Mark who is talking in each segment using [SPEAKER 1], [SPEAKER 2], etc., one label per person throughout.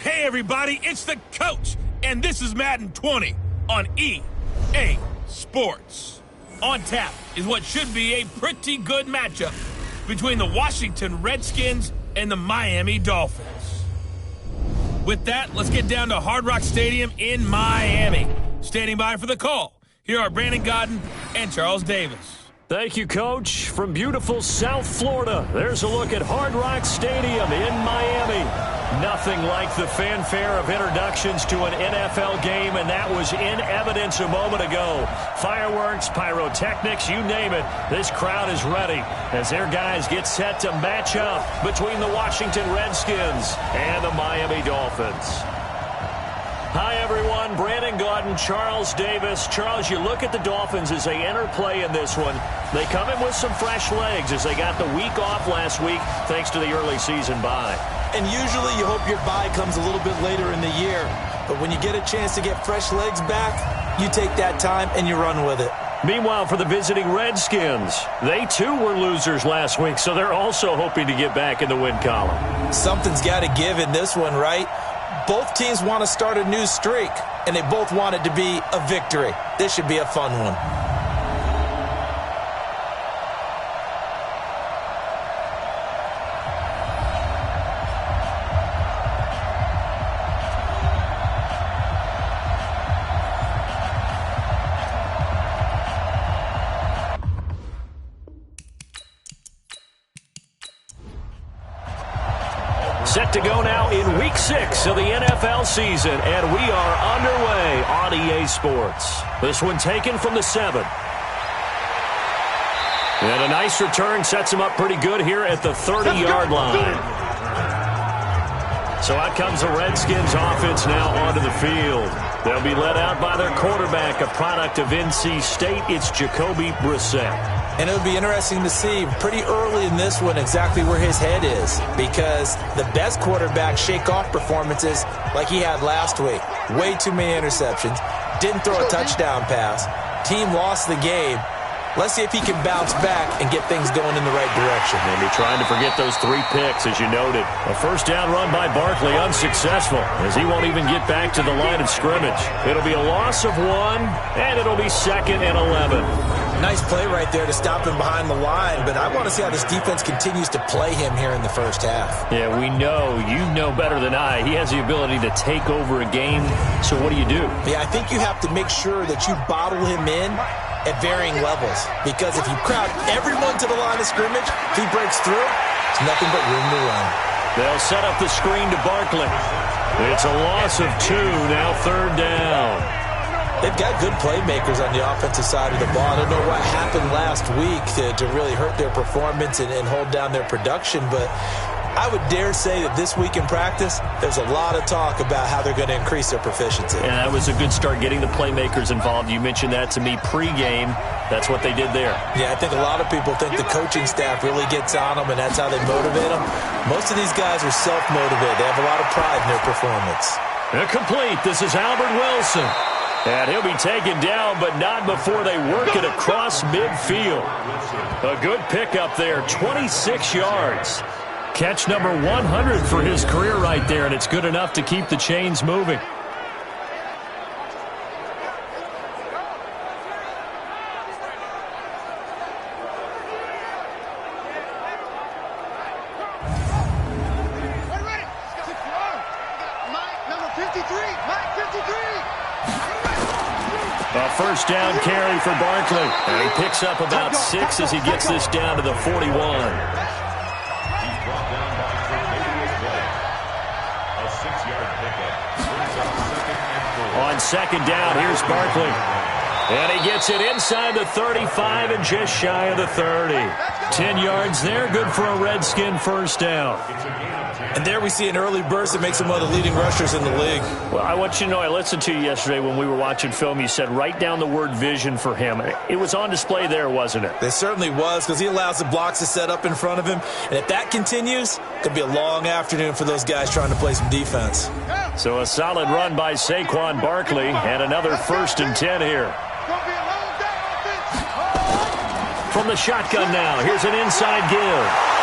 [SPEAKER 1] Hey everybody, it's the coach, and this is Madden 20 on EA Sports. On tap is what should be a pretty good matchup between the Washington Redskins and the Miami Dolphins. With that, let's get down to Hard Rock Stadium in Miami. Standing by for the call, here are Brandon Godden and Charles Davis.
[SPEAKER 2] Thank you, Coach. From beautiful South Florida, there's a look at Hard Rock Stadium in Miami. Nothing like the fanfare of introductions to an NFL game, and that was in evidence a moment ago. Fireworks, pyrotechnics, you name it. This crowd is ready as their guys get set to match up between the Washington Redskins and the Miami Dolphins. Hi, everyone. Brandon Godden, Charles Davis. Charles, you look at the Dolphins as they enter play in this one. They come in with some fresh legs as they got the week off last week thanks to the early season bye.
[SPEAKER 3] And usually you hope your bye comes a little bit later in the year. But when you get a chance to get fresh legs back, you take that time and you run with it.
[SPEAKER 2] Meanwhile, for the visiting Redskins, they too were losers last week, so they're also hoping to get back in the win column.
[SPEAKER 3] Something's got to give in this one, right? Both teams want to start a new streak, and they both want it to be a victory. This should be a fun one.
[SPEAKER 2] Set to go now in Week 6 of the NFL season, and we are underway on EA Sports. This one taken from the 7. And a nice return sets him up pretty good here at the 30-yard line. So out comes the Redskins offense now onto the field. They'll be led out by their quarterback, a product of NC State. It's Jacoby Brissett.
[SPEAKER 3] And it would be interesting to see pretty early in this one exactly where his head is, because the best quarterbacks shake off performances like he had last week. Way too many interceptions. Didn't throw a touchdown pass. Team lost the game. Let's see if he can bounce back and get things going in the right direction.
[SPEAKER 2] Maybe trying to forget those 3 picks, as you noted. A first down run by Barkley, unsuccessful, as he won't even get back to the line of scrimmage. It'll be a loss of 1, and it'll be 2nd and 11.
[SPEAKER 3] Nice play right there to stop him behind the line, but I want to see how this defense continues to play him here in the first half.
[SPEAKER 2] Yeah, we know. You know better than I. He has the ability to take over a game, so what do you do?
[SPEAKER 3] Yeah, I think you have to make sure that you bottle him in at varying levels, because if you crowd everyone to the line of scrimmage, if he breaks through, it's nothing but room to run.
[SPEAKER 2] They'll set up the screen to Barkley. It's a loss of 2, now 3rd down.
[SPEAKER 3] They've got good playmakers on the offensive side of the ball. I don't know what happened last week to really hurt their performance and hold down their production, but I would dare say that this week in practice, there's a lot of talk about how they're going to increase their proficiency.
[SPEAKER 2] And that was a good start, getting the playmakers involved. You mentioned that to me pregame. That's what they did there.
[SPEAKER 3] Yeah, I think a lot of people think the coaching staff really gets on them, and that's how they motivate them. Most of these guys are self-motivated. They have a lot of pride in their performance.
[SPEAKER 2] Complete. This is Albert Wilson. And he'll be taken down, but not before they work it across midfield. A good pickup there, 26 yards. Catch number 100 for his career right there, and it's good enough to keep the chains moving. A first down carry for Barkley. And he picks up about 6 as he gets this down to the 41. On 2nd down, here's Barkley. And he gets it inside the 35 and just shy of the 30. 10 yards there, good for a Redskin first down.
[SPEAKER 3] And there we see an early burst that makes him one of the leading rushers in the league.
[SPEAKER 2] Well, I want you to know, I listened to you yesterday when we were watching film. You said write down the word vision for him. It was on display there, wasn't it?
[SPEAKER 3] It certainly was, because he allows the blocks to set up in front of him. And if that continues, it could be a long afternoon for those guys trying to play some defense.
[SPEAKER 2] So a solid run by Saquon Barkley, and another 1st and 10 here. From the shotgun now, here's an inside give.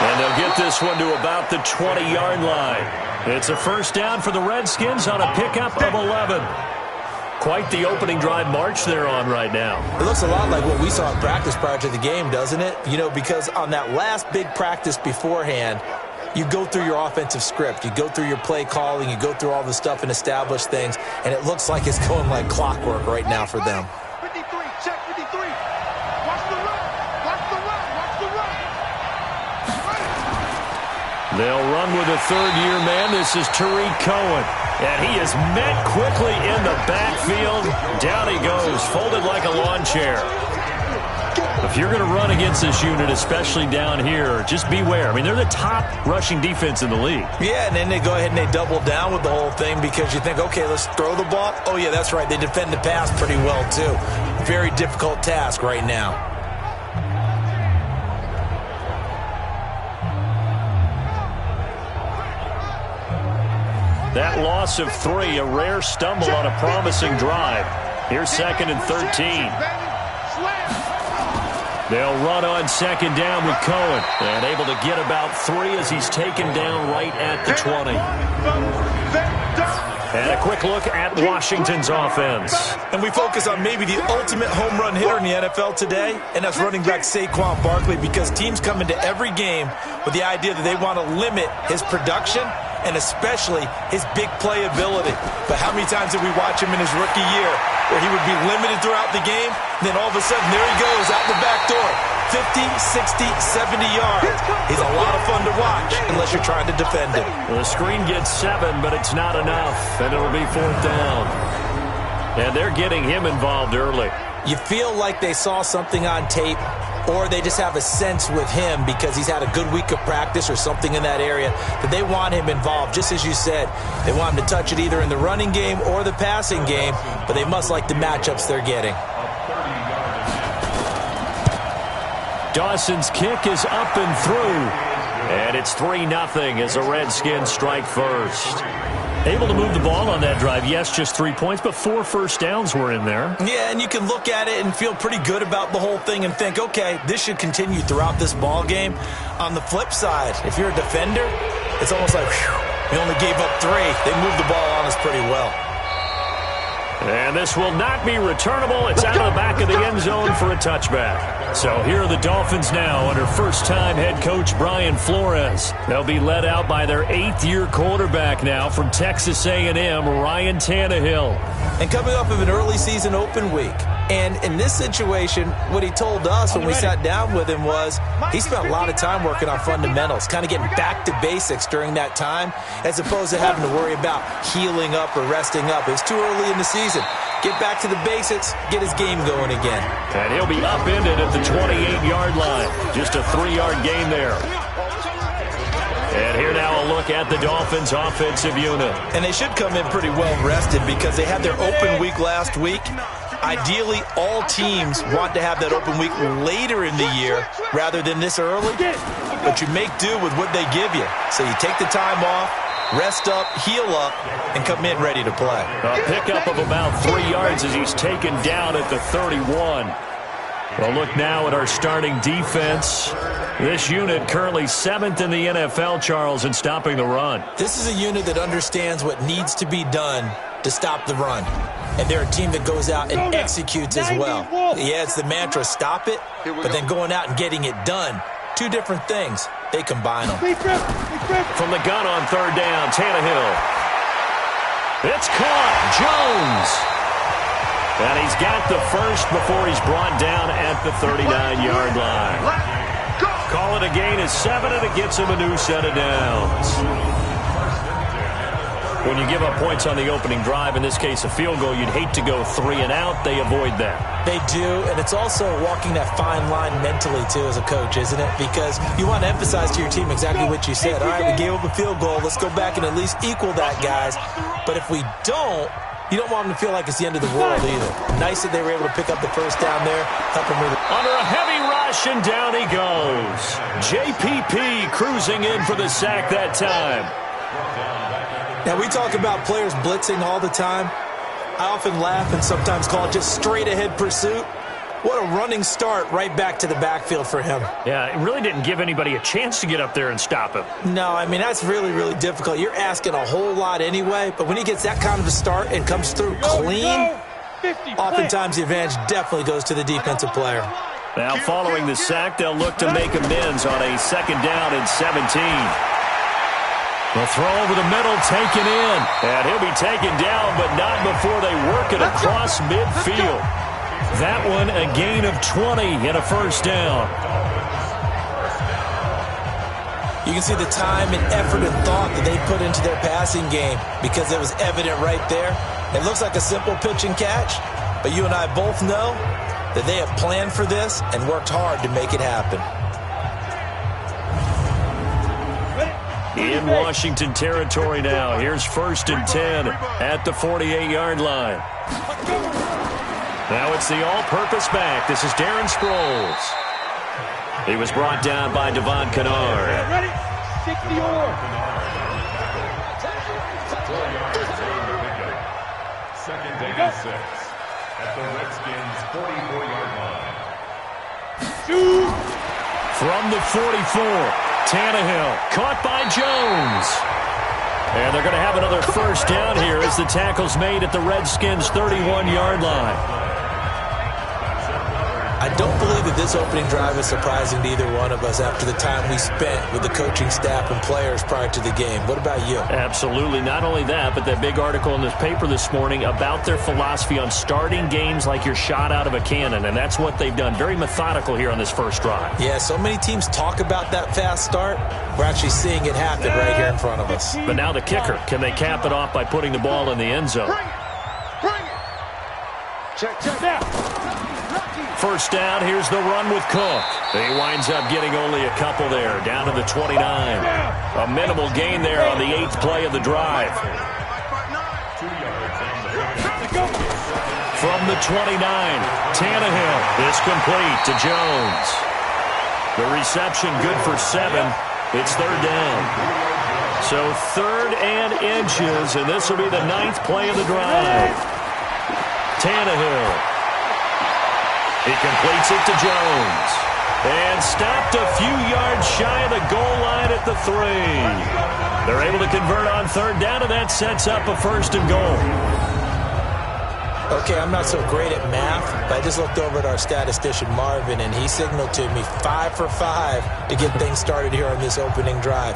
[SPEAKER 2] And they'll get this one to about the 20-yard line. It's a first down for the Redskins on a pickup of 11. Quite the opening drive march they're on right now.
[SPEAKER 3] It looks a lot like what we saw in practice prior to the game, doesn't it? You know, because on that last big practice beforehand, you go through your offensive script. You go through your play calling. You go through all the stuff and establish things. And it looks like it's going like clockwork right now for them.
[SPEAKER 4] 53, check 53. Watch the run. Watch the run. Watch the run.
[SPEAKER 2] They'll run with a third-year man. This is Tariq Cohen. And he is met quickly in the backfield. Down he goes, folded like a lawn chair. If you're going to run against this unit, especially down here, just beware. I mean, they're the top rushing defense in the league.
[SPEAKER 3] Yeah, and then they go ahead and they double down with the whole thing because you think, okay, let's throw the ball. Oh, yeah, that's right. They defend the pass pretty well, too. Very difficult task right now.
[SPEAKER 2] That loss of 3, a rare stumble on a promising drive. Here's 2nd and 13. They'll run on 2nd down with Cohen. And able to get about 3 as he's taken down right at the 20. And a quick look at Washington's offense.
[SPEAKER 3] And we focus on maybe the ultimate home run hitter in the NFL today, and that's running back Saquon Barkley, because teams come into every game with the idea that they want to limit his production and especially his big play ability. But how many times did we watch him in his rookie year where he would be limited throughout the game, and then all of a sudden there he goes out the back door. 50, 60, 70 yards. He's a lot of fun to watch unless you're trying to defend him.
[SPEAKER 2] Well, the screen gets 7, but it's not enough, and it'll be 4th down. And they're getting him involved early.
[SPEAKER 3] You feel like they saw something on tape, or they just have a sense with him because he's had a good week of practice or something in that area that they want him involved. Just as you said, they want him to touch it either in the running game or the passing game, but they must like the matchups they're getting.
[SPEAKER 2] Dawson's kick is up and through. And it's 3-0 as the Redskins strike first. Able to move the ball on that drive. Yes, just 3 points, but 4 first downs were in there.
[SPEAKER 3] Yeah, and you can look at it and feel pretty good about the whole thing and think, okay, this should continue throughout this ball game. On the flip side, if you're a defender, it's almost like, whew, we only gave up 3. They moved the ball on us pretty well.
[SPEAKER 2] And this will not be returnable. It's out of the back of the end zone for a touchback. So here are the Dolphins now under first-time head coach Brian Flores. They'll be led out by their 8th-year quarterback now from Texas A&M, Ryan Tannehill.
[SPEAKER 3] And coming off of an early season open week. And in this situation, what he told us when we sat down with him was he spent a lot of time working on fundamentals, kind of getting back to basics during that time, as opposed to having to worry about healing up or resting up. It was too early in the season. Get back to the basics, get his game going again.
[SPEAKER 2] And he'll be upended at the 28-yard line. Just a 3-yard gain there. And here now a look at the Dolphins' offensive unit.
[SPEAKER 3] And they should come in pretty well rested because they had their open week last week. Ideally, all teams want to have that open week later in the year rather than this early. But you make do with what they give you. So you take the time off, rest up, heal up, and come in ready to play.
[SPEAKER 2] A pickup of about 3 yards as he's taken down at the 31. Well, look now at our starting defense. This unit currently 7th in the NFL, Charles, in stopping the run.
[SPEAKER 3] This is a unit that understands what needs to be done to stop the run. And they're a team that goes out and executes as well. Yeah, it's the mantra, stop it, but then going out and getting it done. 2 different things. They combine them.
[SPEAKER 2] From the gun on 3rd down, Tannehill. It's caught. Jones. And he's got the first before he's brought down at the 39-yard line. Call it a gain of 7, and it gets him a new set of downs. When you give up points on the opening drive, in this case a field goal, you'd hate to go 3 and out. They avoid that.
[SPEAKER 3] They do, and it's also walking that fine line mentally, too, as a coach, isn't it? Because you want to emphasize to your team exactly what you said. All right, we gave up a field goal. Let's go back and at least equal that, guys. But if we don't, you don't want them to feel like it's the end of the world either. Nice that they were able to pick up the first down there, help them with it.
[SPEAKER 2] Under a heavy rush, and down he goes. JPP cruising in for the sack that time.
[SPEAKER 3] Now, we talk about players blitzing all the time. I often laugh and sometimes call it just straight-ahead pursuit. What a running start right back to the backfield for him.
[SPEAKER 2] Yeah, it really didn't give anybody a chance to get up there and stop him.
[SPEAKER 3] No, I mean, that's really, really difficult. You're asking a whole lot anyway, but when he gets that kind of a start and comes through clean, oftentimes the advantage definitely goes to the defensive player.
[SPEAKER 2] Now, following the sack, they'll look to make amends on a 2nd down and 17. The throw over the middle, taken in. And he'll be taken down, but not before they work it across midfield. That one a gain of 20 and a 1st down.
[SPEAKER 3] You can see the time and effort and thought that they put into their passing game because it was evident right there. It looks like a simple pitch and catch, but you and I both know that they have planned for this and worked hard to make it happen.
[SPEAKER 2] In Washington territory now. Here's 1st and 10 at the 48-yard line. Now it's the all-purpose back. This is Darren Sproles. He was brought down by Devon Kennard.
[SPEAKER 4] Ready? 60-yard.
[SPEAKER 5] 2nd and 6 at the Redskins 44-yard line.
[SPEAKER 2] From the 44. Tannehill caught by Jones. And they're going to have another 1st down here as the tackle's made at the Redskins' 31-yard line.
[SPEAKER 3] I don't believe that this opening drive is surprising to either one of us after the time we spent with the coaching staff and players prior to the game. What about you?
[SPEAKER 2] Absolutely. Not only that, but that big article in this paper this morning about their philosophy on starting games like you're shot out of a cannon, and that's what they've done. Very methodical here on this 1st drive.
[SPEAKER 3] Yeah, so many teams talk about that fast start. We're actually seeing it happen right here in front of us.
[SPEAKER 2] But now the kicker. Can they cap it off by putting the ball in the end zone?
[SPEAKER 4] Bring it. Check now.
[SPEAKER 2] 1st down, here's the run with Cook. He winds up getting only a couple there, down to the 29. A minimal gain there on the 8th play of the drive. From the 29, Tannehill is complete to Jones. The reception good for 7. It's 3rd down. So 3rd and inches, and this will be the 9th play of the drive. Tannehill. He completes it to Jones. And stopped a few yards shy of the goal line at the 3. They're able to convert on 3rd down, and that sets up a 1st and goal.
[SPEAKER 3] Okay, I'm not so great at math, but I just looked over at our statistician, Marvin, and he signaled to me 5 for 5 to get things started here on this opening drive.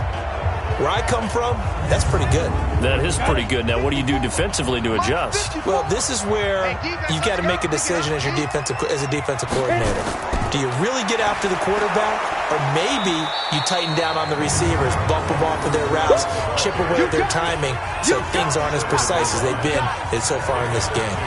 [SPEAKER 3] Where I come from, that's pretty good.
[SPEAKER 2] That is pretty good. Now, what do you do defensively to adjust?
[SPEAKER 3] Well, this is where you've got to make a decision as a defensive coordinator. Do you really get after the quarterback, or maybe you tighten down on the receivers, bump them off of their routes, chip away at their timing, so things aren't as precise as they've been so far in this game?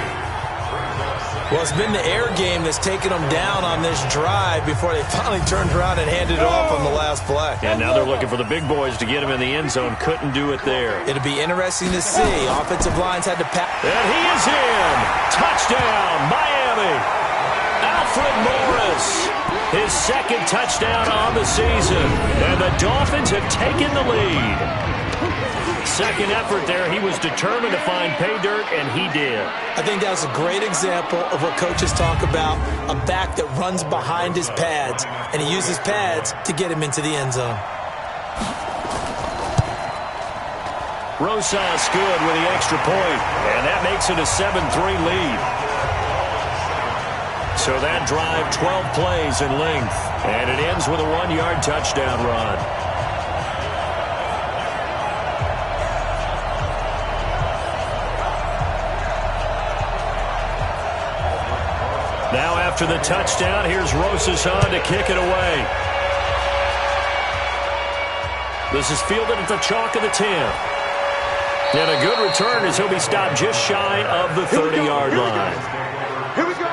[SPEAKER 3] Well, it's been the air game that's taken them down on this drive before they finally turned around and handed it off on the last play.
[SPEAKER 2] And now they're looking for the big boys to get him in the end zone. Couldn't do it there.
[SPEAKER 3] It'll be interesting to see. Offensive lines had to pass.
[SPEAKER 2] And he is in. Touchdown, Miami. Alfred Morris. His 2nd touchdown on the season. And the Dolphins have taken the lead. 2nd effort there. He was determined to find pay dirt, and he did.
[SPEAKER 3] I think that's a great example of what coaches talk about, a back that runs behind his pads, and he uses pads to get him into the end zone.
[SPEAKER 2] Rosas good with the extra point, and that makes it a 7-3 lead. So that drive, 12 plays in length, and it ends with a 1-yard touchdown run. Now after the touchdown, here's Rosas on to kick it away. This is fielded at the chalk of the 10. And a good return as he'll be stopped just shy of the 30-yard line.
[SPEAKER 4] Here we go.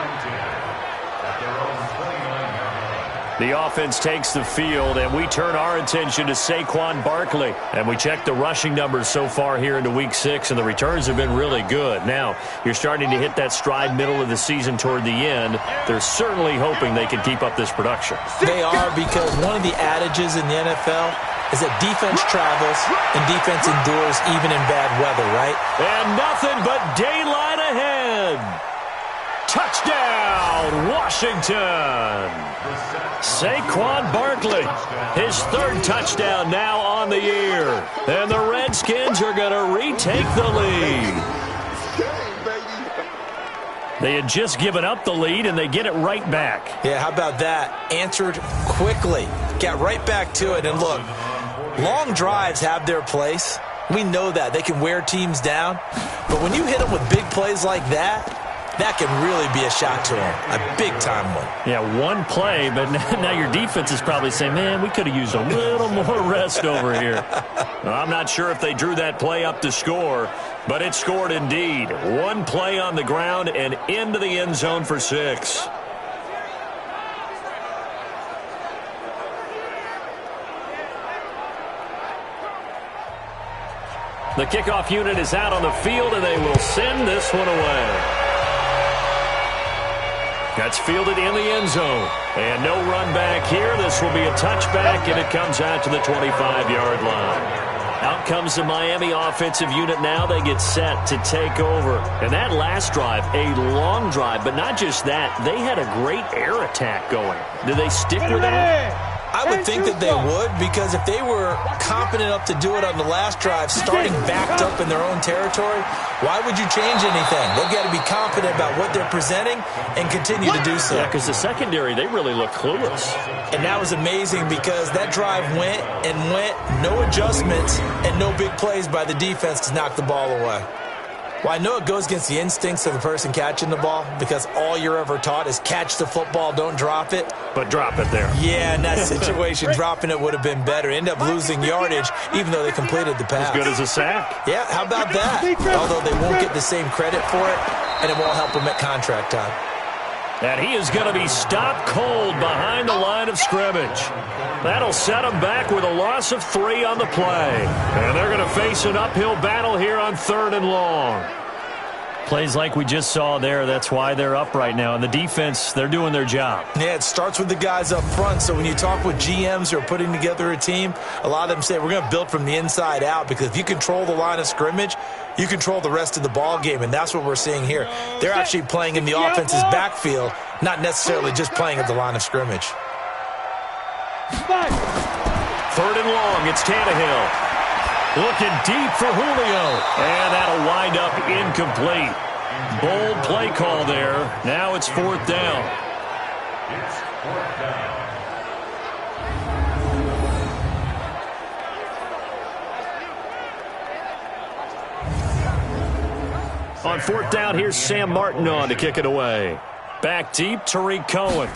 [SPEAKER 2] The offense takes the field, and we turn our attention to Saquon Barkley. And we check the rushing numbers so far here into Week 6, and the returns have been really good. Now, you're starting to hit that stride middle of the season toward the end. They're certainly hoping they can keep up this production.
[SPEAKER 3] They are, because one of the adages in the NFL is that defense travels and defense endures even in bad weather, right?
[SPEAKER 2] And nothing but daylight ahead. Touchdown, touchdown, Washington. Saquon Barkley, his third touchdown now on the year. And the Redskins are going to retake the lead. They had just given up the lead, and they get it right back.
[SPEAKER 3] Yeah, how about that? Answered quickly. Got right back to it. And look, long drives have their place. We know that. They can wear teams down. But when you hit them with big plays like that, that can really be a shot to them. A big-time one.
[SPEAKER 2] Yeah, one play, but now your defense is probably saying, man, we could have used a little more rest over here. Well, I'm not sure if they drew that play up to score, but it scored indeed. One play on the ground and into the end zone for 6. The kickoff unit is out on the field, and they will send this one away. That's fielded in the end zone. And no run back here. This will be a touchback, and it comes out to the 25-yard line. Out comes the Miami offensive unit now. They get set to take over. And that last drive, a long drive, but not just that. They had a great air attack going. Do they stick with that?
[SPEAKER 3] I would think that they would, because if they were competent enough to do it on the last drive, starting backed up in their own territory, why would you change anything? They've got to be confident about what they're presenting and continue to do so.
[SPEAKER 2] Yeah, because the secondary, they really look clueless.
[SPEAKER 3] And that was amazing, because that drive went and went, no adjustments and no big plays by the defense to knock the ball away. Well, I know it goes against the instincts of the person catching the ball, because all you're ever taught is catch the football, don't drop it.
[SPEAKER 2] But drop it there.
[SPEAKER 3] Yeah, in that situation, dropping it would have been better. End up losing yardage, even though they completed the pass.
[SPEAKER 2] As good as a sack.
[SPEAKER 3] Yeah, how about that? Although they won't get the same credit for it, and it won't help them at contract time.
[SPEAKER 2] And he is going to be stopped cold behind the line of scrimmage. That'll set him back with a loss of 3 on the play. And they're going to face an uphill battle here on 3rd and long. Plays like we just saw there, that's why they're up right now. And the defense, they're doing their job.
[SPEAKER 3] Yeah, it starts with the guys up front. So when you talk with GMs who are putting together a team, a lot of them say we're going to build from the inside out, because if you control the line of scrimmage, you control the rest of the ball game, and that's what we're seeing here. They're actually playing in the offense's backfield, not necessarily just playing at the line of scrimmage.
[SPEAKER 2] 3rd and long, it's Tannehill. Looking deep for Julio. And that'll wind up incomplete. Bold play call there. Now it's 4th down.
[SPEAKER 5] It's 4th down.
[SPEAKER 2] On 4th down, here's Sam Martin on to kick it away. Back deep, Tariq Cohen.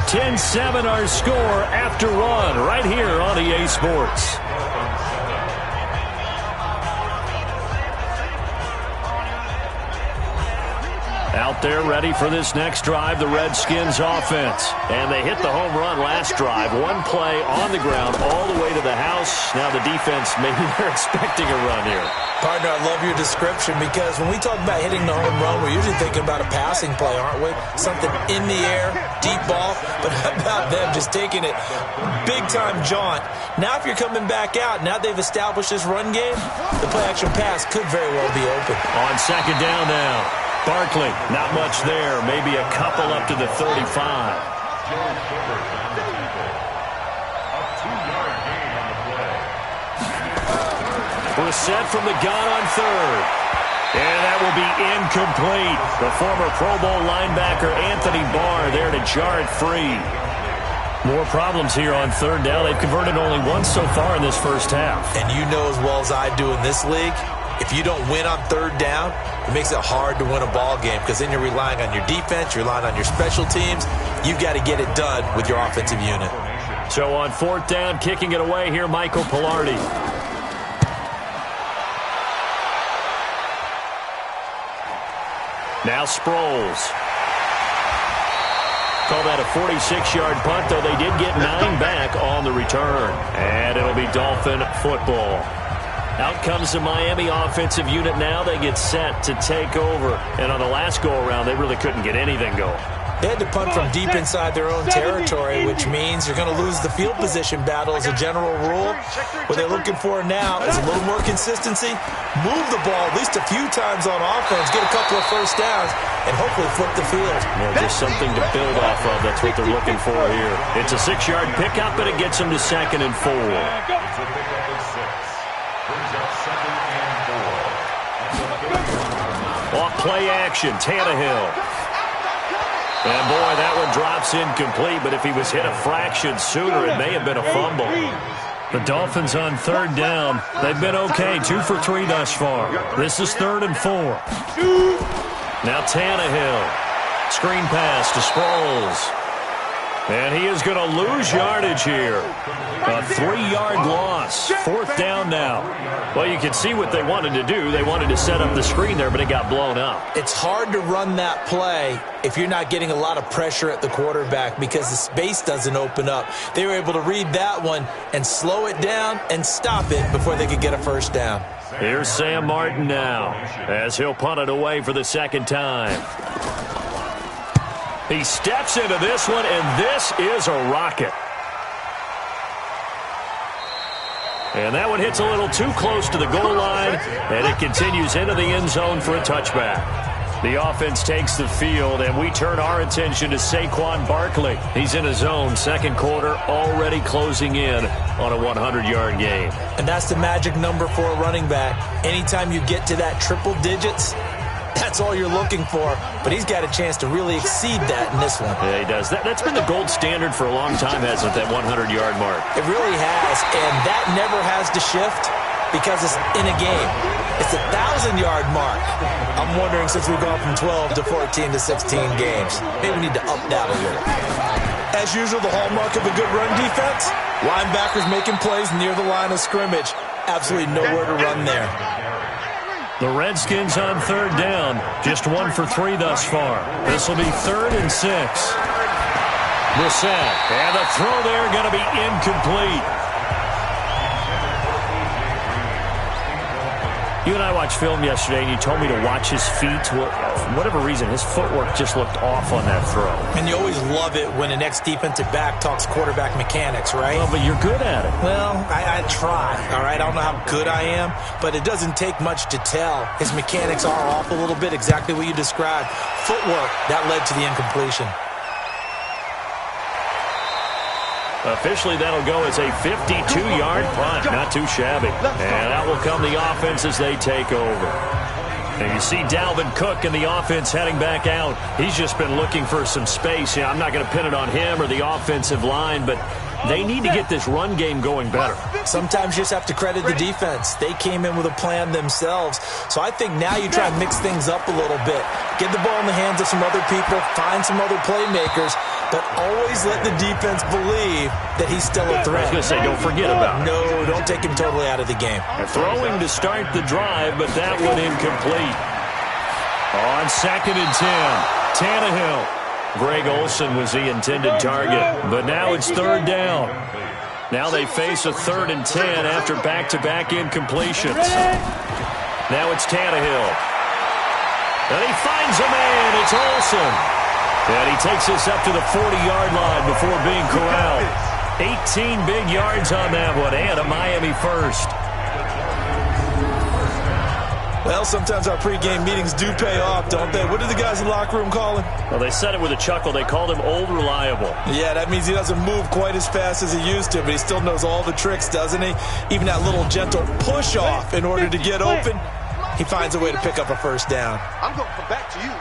[SPEAKER 2] $10-7 our score after run right here on EA Sports. Out there ready for this next drive, the Redskins offense. And they hit the home run last drive. One play on the ground all the way to the house. Now the defense, maybe they're expecting a run here.
[SPEAKER 3] Partner, I love your description, because when we talk about hitting the home run, we're usually thinking about a passing play, aren't we? Something in the air, deep ball. But how about them just taking it big-time jaunt? Now if you're coming back out, now they've established this run game, the play-action pass could very well be open.
[SPEAKER 2] On 2nd down now. Barkley, not much there. Maybe a couple up to the 35. Brissett from the gun on 3rd. And that will be incomplete. The former Pro Bowl linebacker Anthony Barr there to jar it free. More problems here on 3rd down. They've converted only once so far in this first half.
[SPEAKER 3] And you know as well as I do in this league, if you don't win on 3rd down, it makes it hard to win a ball game, because then you're relying on your defense, you're relying on your special teams. You've got to get it done with your offensive unit.
[SPEAKER 2] So on 4th down, kicking it away here, Michael Pilardi. Now Sproles. Call that a 46-yard punt, though they did get 9 back on the return. And it'll be Dolphin football. Out comes the Miami offensive unit now. They get set to take over. And on the last go-around, they really couldn't get anything going.
[SPEAKER 3] They had to punt from deep inside their own territory, which means you're going to lose the field position battle as a general rule. What they're looking for now is a little more consistency, move the ball at least a few times on offense, get a couple of first downs, and hopefully flip the field.
[SPEAKER 2] Yeah, just something to build off of. That's what they're looking for here. It's a 6-yard pickup, and it gets them to 2nd and 4.
[SPEAKER 5] It's a pickup of 6. Brings up 2nd and 4.
[SPEAKER 2] Off play action, Tannehill. And, boy, that one drops incomplete, but if he was hit a fraction sooner, it may have been a fumble. The Dolphins on 3rd down. They've been okay, 2 for 3 thus far. This is 3rd and 4. Now Tannehill. Screen pass to Sproles. And he is going to lose yardage here. A 3-yard loss. 4th down now. Well, you can see what they wanted to do. They wanted to set up the screen there, but it got blown up.
[SPEAKER 3] It's hard to run that play if you're not getting a lot of pressure at the quarterback because the space doesn't open up. They were able to read that one and slow it down and stop it before they could get a first down.
[SPEAKER 2] Here's Sam Martin now as he'll punt it away for the 2nd time. He steps into this one, and this is a rocket. And that one hits a little too close to the goal line, and it continues into the end zone for a touchback. The offense takes the field, and we turn our attention to Saquon Barkley. He's in his zone, 2nd quarter, already closing in on a 100-yard game.
[SPEAKER 3] And that's the magic number for a running back. Anytime you get to that triple digits, that's all you're looking for. But he's got a chance to really exceed that in this one.
[SPEAKER 2] Yeah, he does. That's been the gold standard for a long time, hasn't it, that 100-yard mark?
[SPEAKER 3] It really has, and that never has to shift because it's in a game. It's a 1,000-yard mark. I'm wondering, since we've gone from 12 to 14 to 16 games, maybe we need to up that a little. As usual, the hallmark of a good run defense, linebackers making plays near the line of scrimmage. Absolutely nowhere to run there.
[SPEAKER 2] The Redskins on 3rd down, just 1 for 3 thus far. This will be 3rd and 6. Brissett, and the throw there going to be incomplete. You and I watched film yesterday, and you told me to watch his feet. For whatever reason, his footwork just looked off on that throw.
[SPEAKER 3] And you always love it when an ex-defensive back talks quarterback mechanics, right?
[SPEAKER 2] Well, but you're good at it.
[SPEAKER 3] Well, I try, all right? I don't know how good I am, but it doesn't take much to tell. His mechanics are off a little bit, exactly what you described. Footwork, that led to the incompletion.
[SPEAKER 2] Officially, that'll go as a 52-yard punt. Not too shabby. And out will come the offense as they take over. And you see Dalvin Cook and the offense heading back out. He's just been looking for some space. I'm not going to pin it on him or the offensive line, but they need to get this run game going better.
[SPEAKER 3] Sometimes you just have to credit the defense. They came in with a plan themselves. So I think now you try and mix things up a little bit. Get the ball in the hands of some other people, find some other playmakers, but always let the defense believe that he's still a threat.
[SPEAKER 2] I was going to say, don't forget about it.
[SPEAKER 3] No, don't take him totally out of the game.
[SPEAKER 2] Throwing to start the drive, but that one incomplete. On 2nd and 10, Tannehill. Greg Olsen was the intended target, but now it's 3rd down. Now they face a 3rd and 10 after back-to-back incompletions. Now it's Tannehill. And he finds a man. It's Olsen. And he takes us up to the 40-yard line before being corralled. 18 big yards on that one, and a Miami first.
[SPEAKER 3] Well, sometimes our pregame meetings do pay off, don't they? What did the guys in the locker room call him?
[SPEAKER 2] Well, they said it with a chuckle. They called him Old Reliable.
[SPEAKER 3] Yeah, that means he doesn't move quite as fast as he used to, but he still knows all the tricks, doesn't he? Even that little gentle push-off in order to get open, he finds a way to pick up a first down.
[SPEAKER 4] I'm going to come back to you.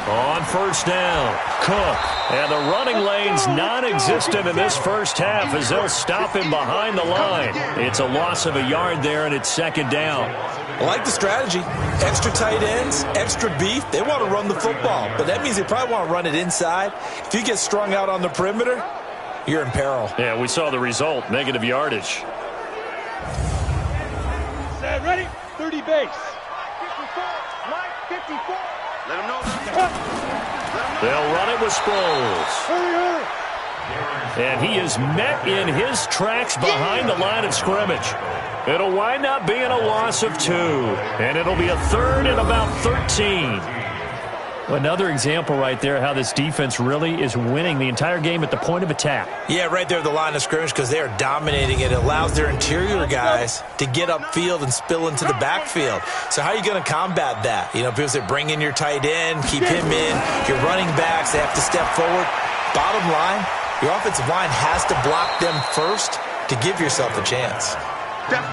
[SPEAKER 2] On 1st down, Cook. And the running lane's non-existent in this first half as they'll stop him behind the line. It's a loss of a yard there, and it's 2nd down.
[SPEAKER 3] I like the strategy. Extra tight ends, extra beef. They want to run the football, but that means they probably want to run it inside. If you get strung out on the perimeter, you're in peril.
[SPEAKER 2] Yeah, we saw the result, negative yardage.
[SPEAKER 4] Set, ready? 30 base. Mike 54. Let him know.
[SPEAKER 2] They'll run it with Sproles.
[SPEAKER 4] Hurry.
[SPEAKER 2] And he is met in his tracks behind the line of scrimmage. It'll wind up being a loss of 2. And it'll be a 3rd and about 13. Another example right there how this defense really is winning the entire game at the point of attack.
[SPEAKER 3] Yeah, right there at the line of scrimmage because they are dominating it. It allows their interior guys to get upfield and spill into the backfield. So how are you going to combat that? You know, people say bring in your tight end, keep him in. Your running backs, they have to step forward. Bottom line, your offensive line has to block them first to give yourself a chance.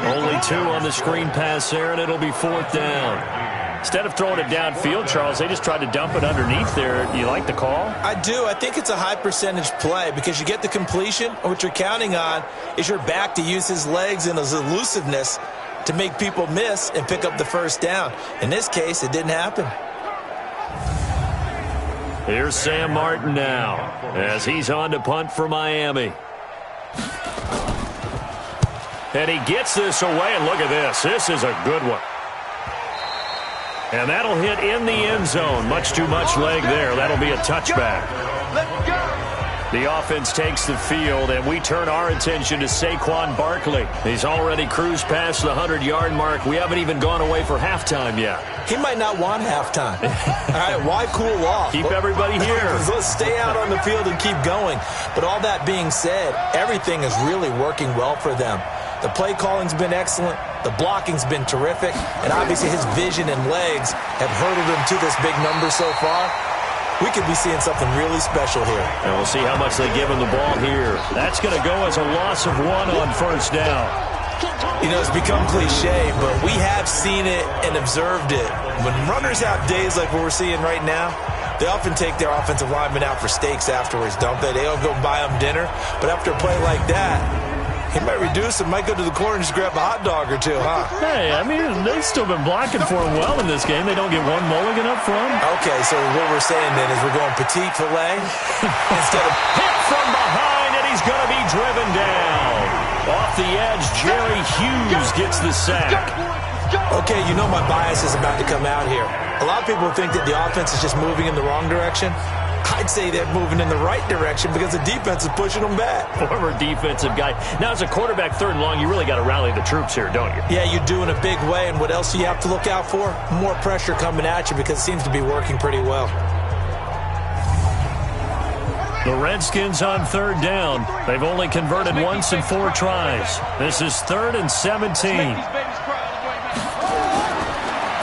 [SPEAKER 2] Only 2 on the screen pass there, and it'll be 4th down. Instead of throwing it downfield, Charles, they just tried to dump it underneath there. Do you like the call?
[SPEAKER 3] I do. I think it's a high percentage play because you get the completion, and what you're counting on is your back to use his legs and his elusiveness to make people miss and pick up the first down. In this case, it didn't happen.
[SPEAKER 2] Here's Sam Martin now as he's on to punt for Miami. And he gets this away, and look at this. This is a good one. And that'll hit in the end zone. Much too much leg there. That'll be a touchback.
[SPEAKER 4] Let's go.
[SPEAKER 2] The offense takes the field, and we turn our attention to Saquon Barkley. He's already cruised past the 100-yard mark. We haven't even gone away for halftime yet.
[SPEAKER 3] He might not want halftime. All right, why cool off?
[SPEAKER 2] Keep everybody here.
[SPEAKER 3] Let's stay out on the field and keep going. But all that being said, everything is really working well for them. The play calling's been excellent. The blocking's been terrific. And obviously his vision and legs have hurdled him to this big number so far. We could be seeing something really special here.
[SPEAKER 2] And we'll see how much they give him the ball here. That's going to go as a loss of 1 on 1st down.
[SPEAKER 3] You know, it's become cliche, but we have seen it and observed it. When runners have days like what we're seeing right now, they often take their offensive linemen out for steaks afterwards, don't they? They don't go buy them dinner. But after a play like that, he might reduce it, might go to the corner and just grab a hot dog or 2, huh?
[SPEAKER 2] Hey, I mean, they've still been blocking for him well in this game. They don't get 1 mulligan up front.
[SPEAKER 3] Okay, so what we're saying then is we're going petite filet instead of...
[SPEAKER 2] Hit from behind, and he's going to be driven down. Off the edge, Jerry Hughes gets the sack.
[SPEAKER 3] Okay, you know my bias is about to come out here. A lot of people think that the offense is just moving in the wrong direction. I'd say they're moving in the right direction because the defense is pushing them back.
[SPEAKER 2] Former defensive guy. Now, as a quarterback 3rd and long, you really got to rally the troops here, don't you?
[SPEAKER 3] Yeah, you do in a big way. And what else do you have to look out for? More pressure coming at you because it seems to be working pretty well.
[SPEAKER 2] The Redskins on 3rd down. They've only converted once in 4 tries. This is 3rd and 17.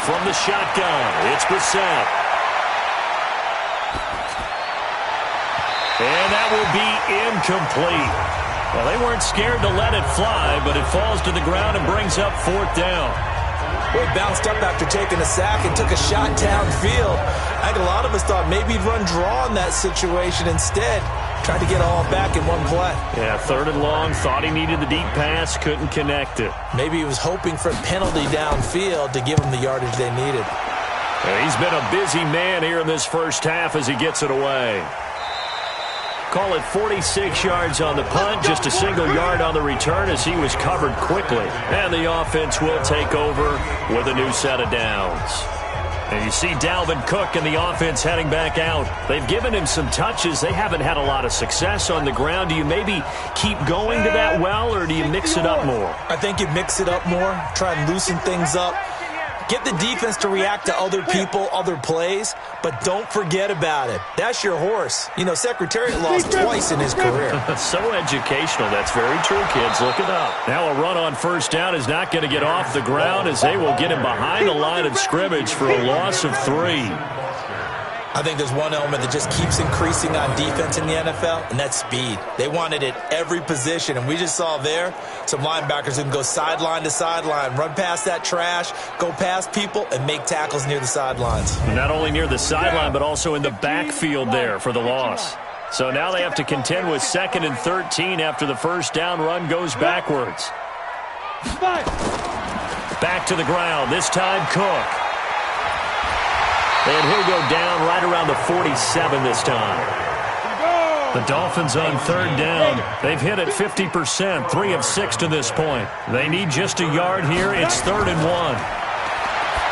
[SPEAKER 2] From the shotgun, it's Brissett. And that will be incomplete. Well, they weren't scared to let it fly, but it falls to the ground and brings up 4th down.
[SPEAKER 3] Well, he bounced up after taking a sack and took a shot downfield. I think a lot of us thought maybe he'd run draw in that situation instead. Tried to get all back in one play.
[SPEAKER 2] Yeah, 3rd and long, thought he needed the deep pass, couldn't connect it.
[SPEAKER 3] Maybe he was hoping for a penalty downfield to give him the yardage they needed.
[SPEAKER 2] He's been a busy man here in this first half as he gets it away. Call it 46 yards on the punt, just a single yard on the return as he was covered quickly. And the offense will take over with a new set of downs. And you see Dalvin Cook and the offense heading back out. They've given him some touches. They haven't had a lot of success on the ground. Do you maybe keep going to that well, or do you mix it up more?
[SPEAKER 3] I think you mix it up more, try and loosen things up. Get the defense to react to other people, other plays, but don't forget about it. That's your horse. You know, Secretariat lost twice in his career.
[SPEAKER 2] So educational. That's very true, kids. Look it up. Now a run on 1st down is not going to get off the ground as they will get him behind the line of scrimmage for a loss of 3.
[SPEAKER 3] I think there's one element that just keeps increasing on defense in the NFL, and that's speed. They want it at every position, and we just saw there some linebackers who can go sideline to sideline, run past that trash, go past people, and make tackles near the sidelines.
[SPEAKER 2] Not only near the sideline, but also in the backfield there for the loss. So now they have to contend with 2nd and 13 after the 1st down run goes backwards. Back to the ground, this time Cook. And he'll go down right around the 47 this time. The Dolphins on 3rd down. They've hit it 50%, 3 of 6 to this point. They need just a yard here. It's 3rd and 1.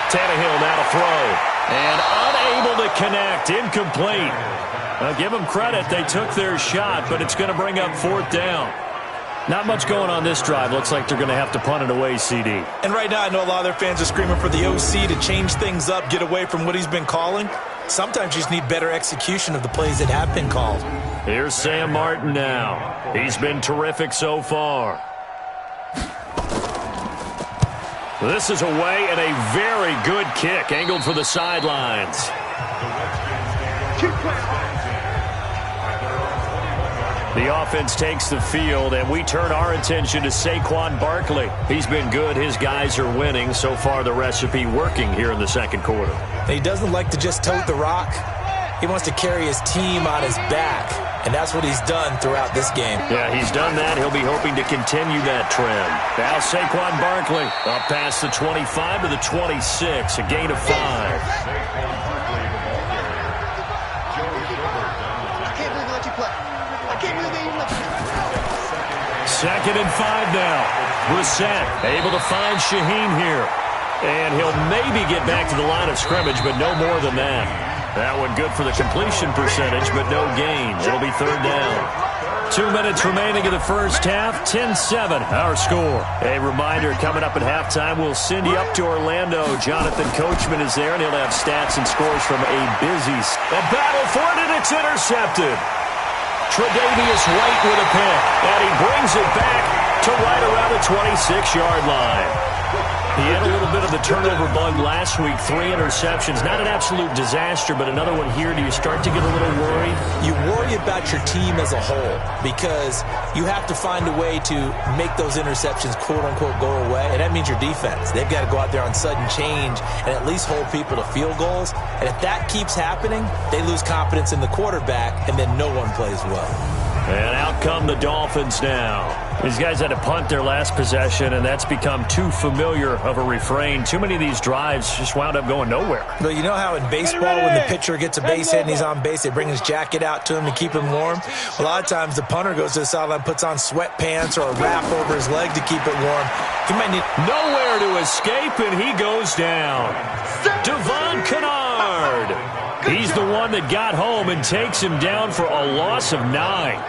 [SPEAKER 2] Tannehill now to throw. And unable to connect. Incomplete. Now give them credit. They took their shot, but it's going to bring up 4th down. Not much going on this drive. Looks like they're going to have to punt it away, CD.
[SPEAKER 3] And right now I know a lot of their fans are screaming for the OC to change things up, get away from what he's been calling. Sometimes you just need better execution of the plays that have been called.
[SPEAKER 2] Here's Sam Martin now. He's been terrific so far. This is away and a very good kick angled for the sidelines. The offense takes the field, and we turn our attention to Saquon Barkley. He's been good. His guys are winning. So far, the recipe working here in the second quarter.
[SPEAKER 3] He doesn't like to just tote the rock. He wants to carry his team on his back, and that's what he's done throughout this game.
[SPEAKER 2] Yeah, he's done that. He'll be hoping to continue that trend. Now Saquon Barkley up past the 25 to the 26, a gain of 5. Second and 5 now. Brissett able to find Shaheen here. And he'll maybe get back to the line of scrimmage, but no more than that. That one good for the completion percentage, but no gain. It'll be third down. 2 minutes remaining in the first half. 10-7, our score. A reminder, coming up at halftime, we'll send you up to Orlando. Jonathan Coachman is there, and he'll have stats and scores from a busy... A battle for it, and it's intercepted. Tre'Davious White with a pick, and he brings it back to right around the 26-yard line. He had a little bit of the turnover bug last week, 3 interceptions. Not an absolute disaster, but another one here. Do you start to get a little worried?
[SPEAKER 3] You worry about your team as a whole because you have to find a way to make those interceptions, quote-unquote, go away, and that means your defense. They've got to go out there on sudden change and at least hold people to field goals, and if that keeps happening, they lose confidence in the quarterback, and then no one plays well.
[SPEAKER 2] And out come the Dolphins now. These guys had to punt their last possession, and that's become too familiar of a refrain. Too many of these drives just wound up going nowhere.
[SPEAKER 3] But you know how in baseball, when the pitcher gets a base hit and he's on base, they bring his jacket out to him to keep him warm? A lot of times the punter goes to the sideline, puts on sweatpants or a wrap over his leg to keep it warm. He might need
[SPEAKER 2] nowhere to escape, and he goes down. Devon Kennard. He's the one that got home and takes him down for a loss of 9.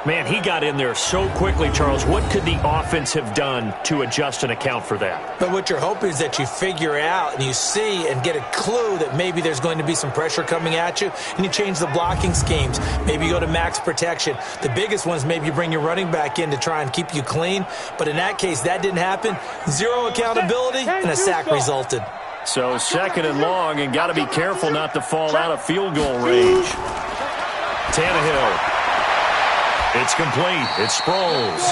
[SPEAKER 2] Man, he got in there so quickly, Charles. What could the offense have done to adjust and account for that?
[SPEAKER 3] But what you're hoping is that you figure out and you see and get a clue that maybe there's going to be some pressure coming at you, and you change the blocking schemes. Maybe you go to max protection. The biggest one is maybe you bring your running back in to try and keep you clean. But in that case, that didn't happen. 0 accountability, and a sack resulted.
[SPEAKER 2] So second and long, and got to be careful not to fall out of field goal range. Tannehill. It's complete. It's Sproles.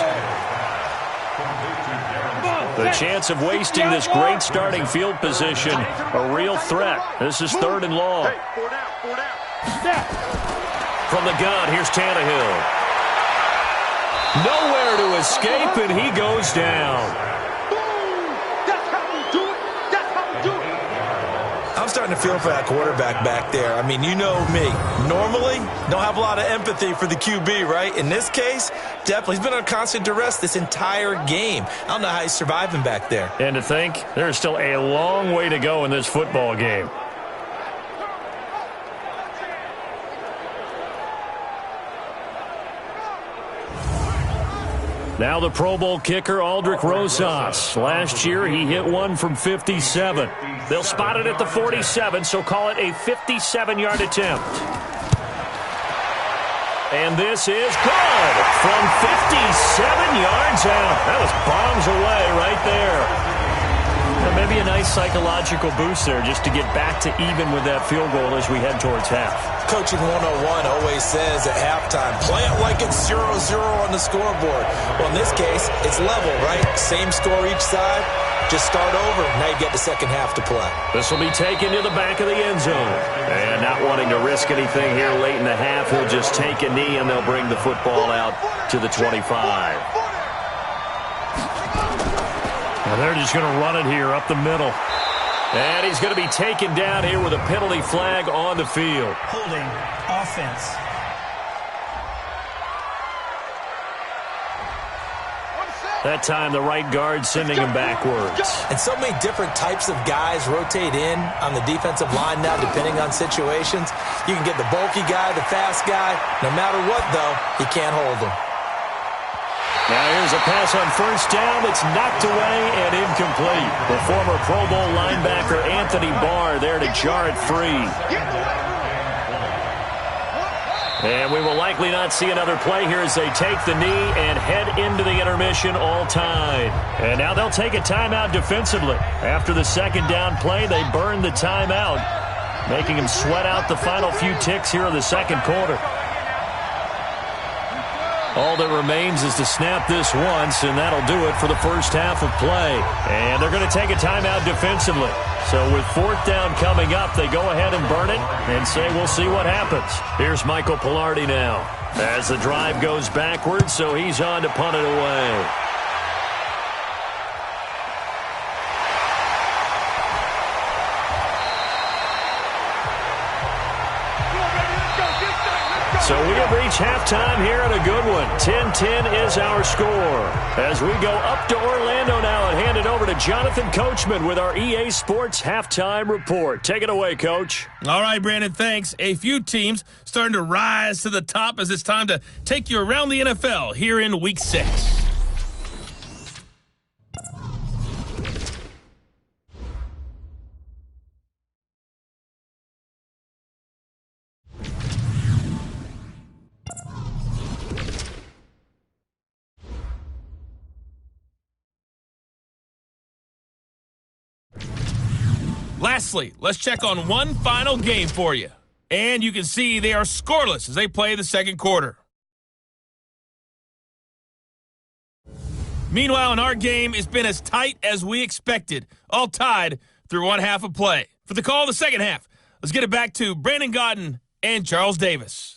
[SPEAKER 2] The chance of wasting this great starting field position, a real threat. This is third and long. From the gun, here's Tannehill. Nowhere to escape, and he goes down.
[SPEAKER 3] I'm starting to feel for that quarterback back there. I mean, you know me. Normally, don't have a lot of empathy for the QB, right? In this case, definitely. He's been on constant duress this entire game. I don't know how he's surviving back there.
[SPEAKER 2] And to think, there's still a long way to go in this football game. Now the Pro Bowl kicker, Aldrick Rosas. Last year, he hit one from 57. They'll spot it at the 47, so call it a 57-yard attempt. And this is good from 57 yards out. That was bombs away right there. And maybe a nice psychological boost there just to get back to even with that field goal as we head towards half.
[SPEAKER 3] Coaching 101 always says at halftime, play it like it's 0-0 on the scoreboard. Well, in this case, it's level, right? Same score each side. Just start over. Now you get the second half to play.
[SPEAKER 2] This will be taken to the back of the end zone. And not wanting to risk anything here late in the half, he'll just take a knee and they'll bring the football out to the 25. And they're just going to run it here up the middle. And he's going to be taken down here with a penalty flag on the field.
[SPEAKER 6] Holding offense.
[SPEAKER 2] That time the right guard sending him backwards.
[SPEAKER 3] And so many different types of guys rotate in on the defensive line now depending on situations. You can get the bulky guy, the fast guy. No matter what, though, you can't hold him.
[SPEAKER 2] Now here's a pass on first down that's knocked away and incomplete. The former Pro Bowl linebacker Anthony Barr there to jar it free. And we will likely not see another play here as they take the knee and head into the intermission all tied. And now they'll take a timeout defensively. After the second down play, they burn the timeout, making him sweat out the final few ticks here in the second quarter. All that remains is to snap this once, and that'll do it for the first half of play. And they're going to take a timeout defensively. So with fourth down coming up, they go ahead and burn it and say we'll see what happens. Here's Michael Pilardi now as the drive goes backwards, so he's on to punt it away. So we have reached halftime here at a good one. 10-10 is our score. As we go up to Orlando now and hand it over to Jonathan Coachman with our EA Sports Halftime Report. Take it away, Coach.
[SPEAKER 1] All right, Brandon, thanks. A few teams starting to rise to the top as it's time to take you around the NFL here in Week 6. Lastly, let's check on one final game for you. And you can see they are scoreless as they play the second quarter. Meanwhile, in our game, it's been as tight as we expected, all tied through one half of play. For the call of the second half, let's get it back to Brandon Gaudin and Charles Davis.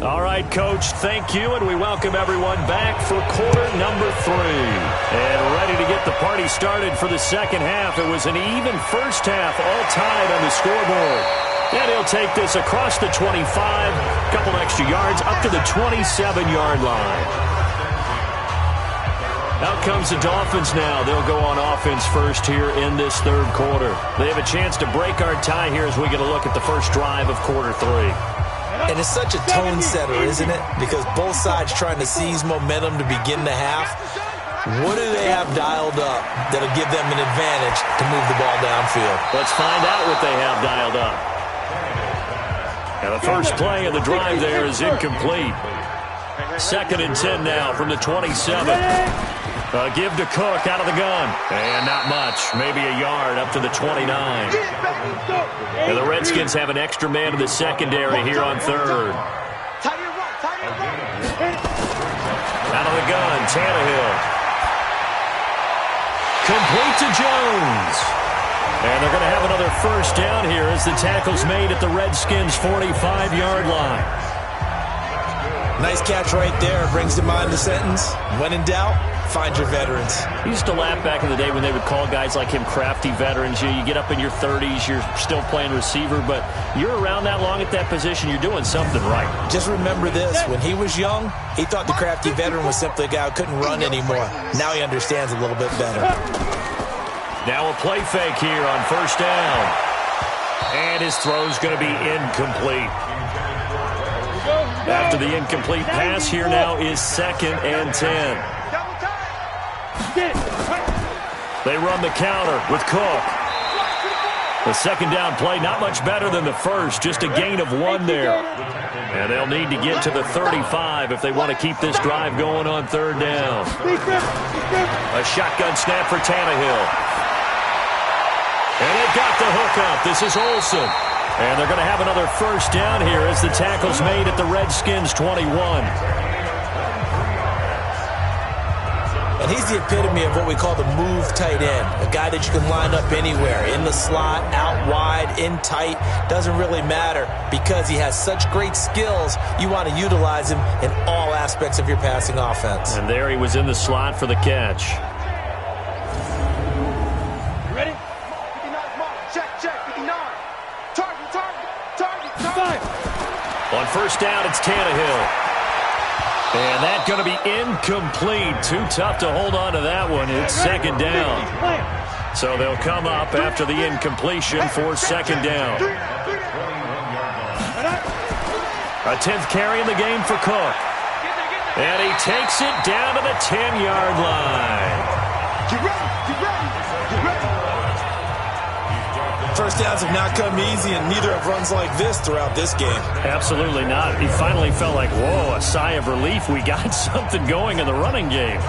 [SPEAKER 2] All right, Coach, thank you, and we welcome everyone back for quarter number 3. And ready to get the party started for the second half. It was an even first half, all tied on the scoreboard. And he'll take this across the 25, a couple extra yards, up to the 27-yard line. Out comes the Dolphins now. They'll go on offense first here in this third quarter. They have a chance to break our tie here as we get a look at the first drive of quarter 3.
[SPEAKER 3] And it's such a tone setter, isn't it? Because both sides trying to seize momentum to begin the half. What do they have dialed up that'll give them an advantage to move the ball downfield?
[SPEAKER 2] Let's find out what they have dialed up. And the first play of the drive there is incomplete. 2nd and 10 now from the 27. Give to Cook out of the gun. And not much. Maybe a yard up to the 29. And the Redskins have an extra man in the secondary here on third. Out of the gun, Tannehill. Complete to Jones. And they're going to have another first down here as the tackle's made at the Redskins' 45-yard line.
[SPEAKER 3] Nice catch right there. Brings to mind the sentence, when in doubt, find your veterans.
[SPEAKER 2] He used to laugh back in the day when they would call guys like him crafty veterans. You get up in your 30s, you're still playing receiver, but you're around that long at that position, you're doing something right.
[SPEAKER 3] Just remember this, when he was young, he thought the crafty veteran was simply a guy who couldn't run anymore. Now he understands a little bit better.
[SPEAKER 2] Now a play fake here on first down. And his throw's going to be incomplete. After the incomplete pass, here now is 2nd and 10. They run the counter with Cook. The second down play, not much better than the first, just a gain of 1 there. And they'll need to get to the 35 if they want to keep this drive going on third down. A shotgun snap for Tannehill. And they've got the hookup. This is Olsen. And they're going to have another first down here as the tackle's made at the Redskins' 21.
[SPEAKER 3] And he's the epitome of what we call the move tight end. A guy that you can line up anywhere, in the slot, out wide, in tight. Doesn't really matter because he has such great skills. You want to utilize him in all aspects of your passing offense.
[SPEAKER 2] And there he was in the slot for the catch.
[SPEAKER 4] You ready? 59, check, 59. Target.
[SPEAKER 2] On first down, it's Tannehill. And that's going to be incomplete. Too tough to hold on to that one. It's second down. So they'll come up after the incompletion for second down. A 10th carry in the game for Cook. And he takes it down to the 10-yard line.
[SPEAKER 3] First downs have not come easy, and neither have runs like this throughout this game.
[SPEAKER 2] Absolutely not. He finally felt like, whoa, a sigh of relief. We got something going in the running game.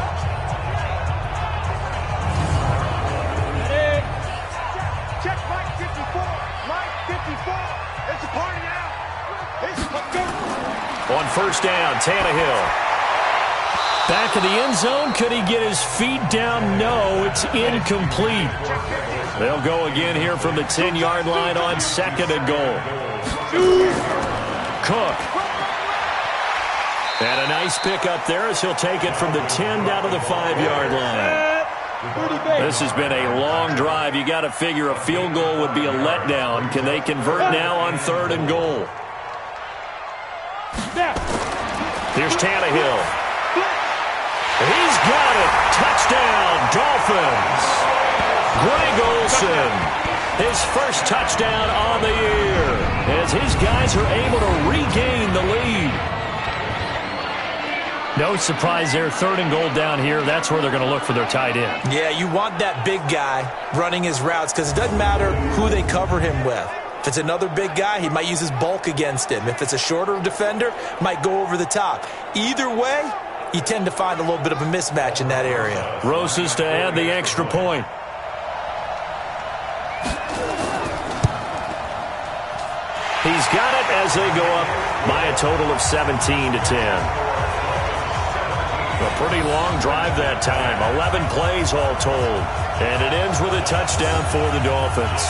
[SPEAKER 4] Check Mike 54. Mike 54. It's a party now.
[SPEAKER 2] On first down, Tannehill. Back of the end zone. Could he get his feet down? No, it's incomplete. They'll go again here from the 10-yard line on second and goal. Cook. And a nice pick up there as he'll take it from the 10 down to the 5-yard line. This has been a long drive. You got to figure a field goal would be a letdown. Can they convert now on third and goal? Here's Tannehill. He's got it. Touchdown, Dolphins. Greg Olsen, his first touchdown on the year, as his guys are able to regain the lead. No surprise there, third and goal down here. That's where they're going to look for their tight end.
[SPEAKER 3] Yeah, you want that big guy running his routes because it doesn't matter who they cover him with. If it's another big guy, he might use his bulk against him. If it's a shorter defender, might go over the top. Either way, you tend to find a little bit of a mismatch in that area.
[SPEAKER 2] Rosas to add the extra point. He's got it as they go up by a total of 17-10. A pretty long drive that time. 11 plays all told. And it ends with a touchdown for the Dolphins.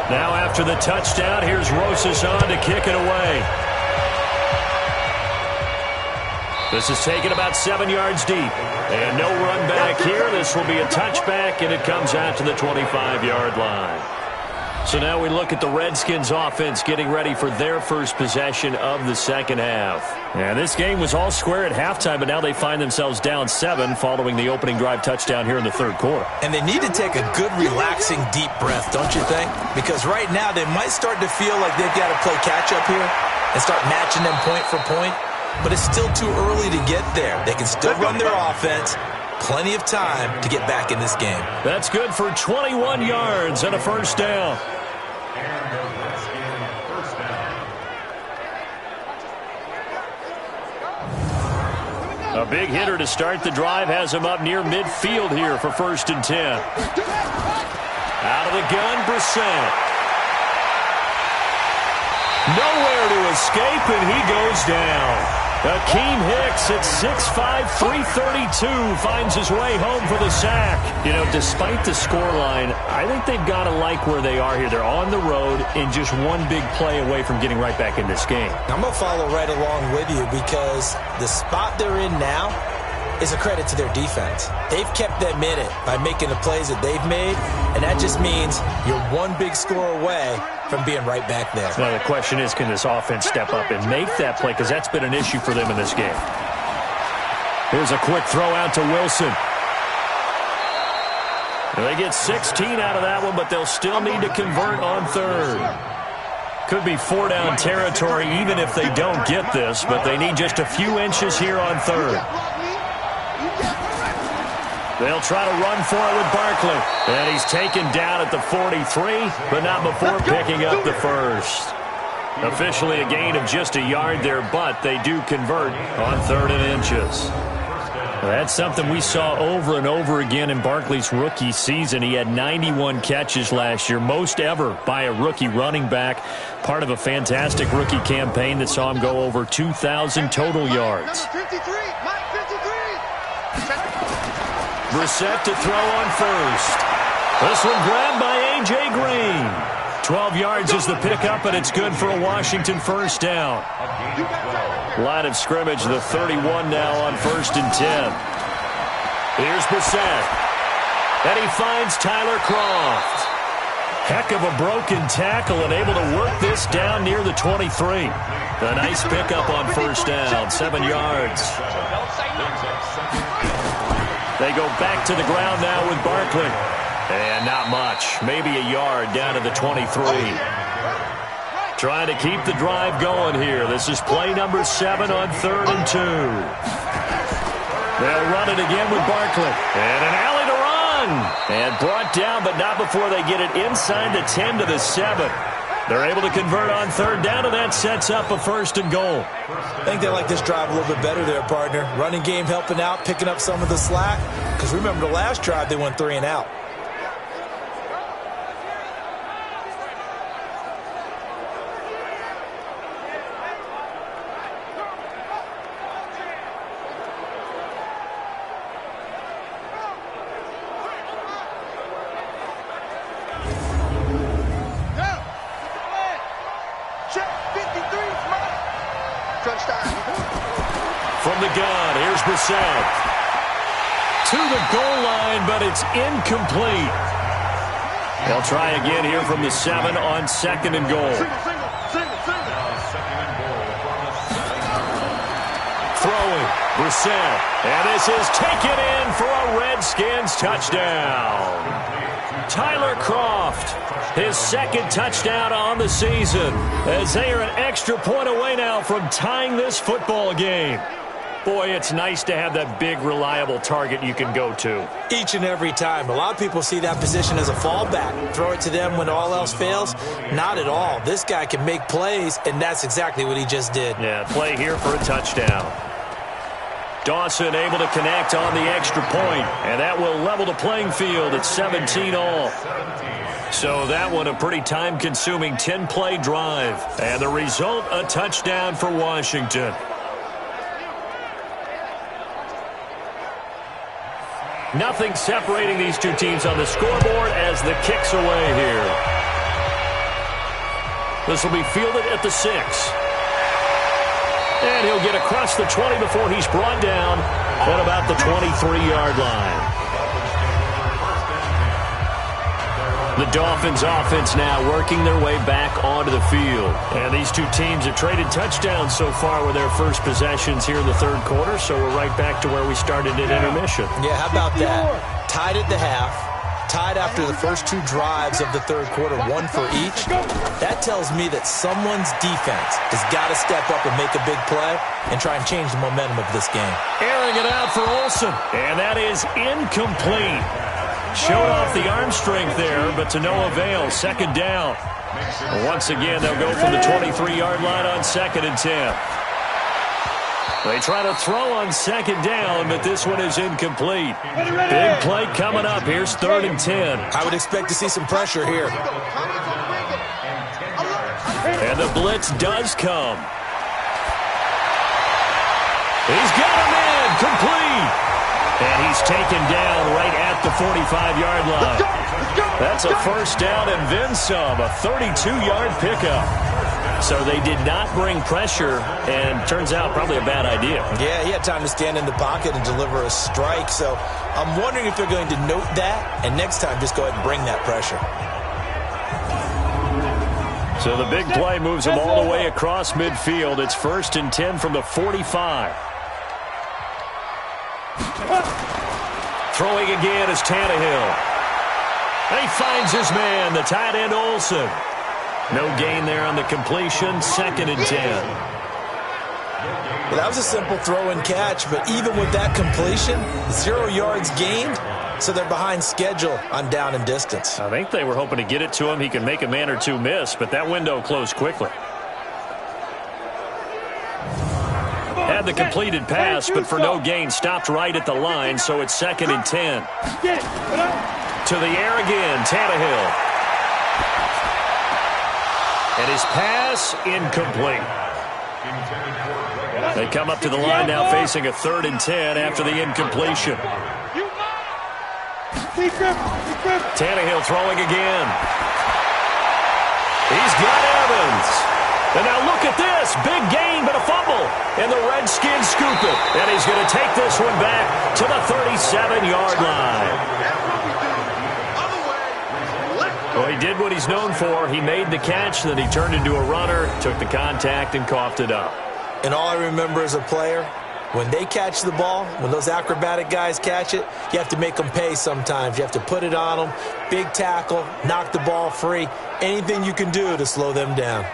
[SPEAKER 2] Now after the touchdown, here's Rosas on to kick it away. This is taken about 7 yards deep. And no run back here. This will be a touchback, and it comes out to the 25-yard line. So now we look at the Redskins offense getting ready for their first possession of the second half. And this game was all square at halftime, but now they find themselves down 7 following the opening drive touchdown here in the third quarter.
[SPEAKER 3] And they need to take a good, relaxing, deep breath, don't you think? Because right now they might start to feel like they've got to play catch-up here and start matching them point for point. But it's still too early to get there. They can still run their offense. Plenty of time to get back in this game.
[SPEAKER 2] That's good for 21 yards and a first down. A big hitter to start the drive has him up near midfield here for 1st and 10. Out of the gun, Brissett. Nowhere to escape, and he goes down. Akeem Hicks at 6'5", 332 finds his way home for the sack. You know, despite the scoreline, I think they've got to like where they are here. They're on the road and just one big play away from getting right back in this game.
[SPEAKER 3] I'm going to follow right along with you because the spot they're in now is a credit to their defense. They've kept them in it by making the plays that they've made, and that just means you're one big score away from being right back there.
[SPEAKER 2] Now the question is, can this offense step up and make that play? Because that's been an issue for them in this game. Here's a quick throw out to Wilson. They get 16 out of that one, but they'll still need to convert on third. Could be 4-down territory even if they don't get this, but they need just a few inches here on third. They'll try to run for it with Barkley. And he's taken down at the 43, but not before picking up the first. Officially a gain of just a yard there, but they do convert on 3rd and inches. That's something we saw over and over again in Barkley's rookie season. He had 91 catches last year, most ever by a rookie running back. Part of a fantastic rookie campaign that saw him go over 2,000 total yards. Brissett to throw on first. This one grabbed by A.J. Green. 12 yards is the pickup, and it's good for a Washington first down. Line of scrimmage, the 31 now on 1st and 10. Here's Brissett. And he finds Tyler Kroft. Heck of a broken tackle and able to work this down near the 23. A nice pickup on first down, 7 yards. They go back to the ground now with Barkley. And not much, maybe a yard down to the 23. Trying to keep the drive going here. This is play number 7 on 3rd and 2. They'll run it again with Barkley. And an alley to run. And brought down, but not before they get it inside the 10 to the 7. They're able to convert on 3rd down, and that sets up a 1st and goal.
[SPEAKER 3] I think they like this drive a little bit better there, partner. Running game helping out, picking up some of the slack. Because remember the last drive, they went 3 and out.
[SPEAKER 2] From the gun, here's Brissett. To the goal line, but it's incomplete. They'll try again here from the 7 on 2nd and goal. Throwing, Brissett. And this is taken in for a Redskins touchdown. Tyler Kroft, his 2nd touchdown on the season, as they are an extra point away now from tying this football game. Boy, it's nice to have that big, reliable target you can go to.
[SPEAKER 3] Each and every time. A lot of people see that position as a fallback. Throw it to them when all else fails. Not at all. This guy can make plays, and that's exactly what he just did.
[SPEAKER 2] Yeah, play here for a touchdown. Dawson able to connect on the extra point, and that will level the playing field at 17 all. So that one a pretty time-consuming 10-play drive. And the result, a touchdown for Washington. Nothing separating these two teams on the scoreboard as the kick's away here. This will be fielded at the 6. And he'll get across the 20 before he's brought down at about the 23-yard line. The Dolphins offense now working their way back onto the field. And these two teams have traded touchdowns so far with their first possessions here in the 3rd quarter, so we're right back to where we started at intermission.
[SPEAKER 3] Yeah, how about that? Tied at the half, tied after the first 2 drives of the 3rd quarter, 1 for each. That tells me that someone's defense has got to step up and make a big play and try and change the momentum of this game.
[SPEAKER 2] Airing it out for Olsen, and that is incomplete. Showed off the arm strength there, but to no avail. 2nd down. Once again, they'll go from the 23-yard line on 2nd and 10. They try to throw on 2nd down, but this one is incomplete. Big play coming up. Here's 3rd and 10.
[SPEAKER 3] I would expect to see some pressure here.
[SPEAKER 2] And the blitz does come. He's got him in. Complete. And he's taken down right at the 45-yard line. That's a 1st down and then some, a 32-yard pickup. So they did not bring pressure, and turns out probably a bad idea.
[SPEAKER 3] Yeah, he had time to stand in the pocket and deliver a strike. So I'm wondering if they're going to note that, and next time just go ahead and bring that pressure.
[SPEAKER 2] So the big play moves them all the way across midfield. It's 1st and 10 from the 45. Throwing again is Tannehill. He finds his man, the tight end Olsen. No gain there on the completion, 2nd and 10.
[SPEAKER 3] Well, that was a simple throw and catch, but even with that completion, 0 yards gained, so they're behind schedule on down and distance.
[SPEAKER 2] I think they were hoping to get it to him. He can make a man or two miss, but that window closed quickly. Had the completed pass, but for no gain, stopped right at the line, so it's 2nd and 10. To the air again, Tannehill. And his pass, incomplete. They come up to the line now facing a 3rd and 10 after the incompletion. Tannehill throwing again. He's got Evans. And now look at this. Big gain, but a fumble. And the Redskins scoop it. And he's going to take this one back to the 37-yard line. Well, he did what he's known for. He made the catch, then he turned into a runner, took the contact, and coughed it up.
[SPEAKER 3] And all I remember as a player, when they catch the ball, when those acrobatic guys catch it, you have to make them pay sometimes. You have to put it on them, big tackle, knock the ball free, anything you can do to slow them down.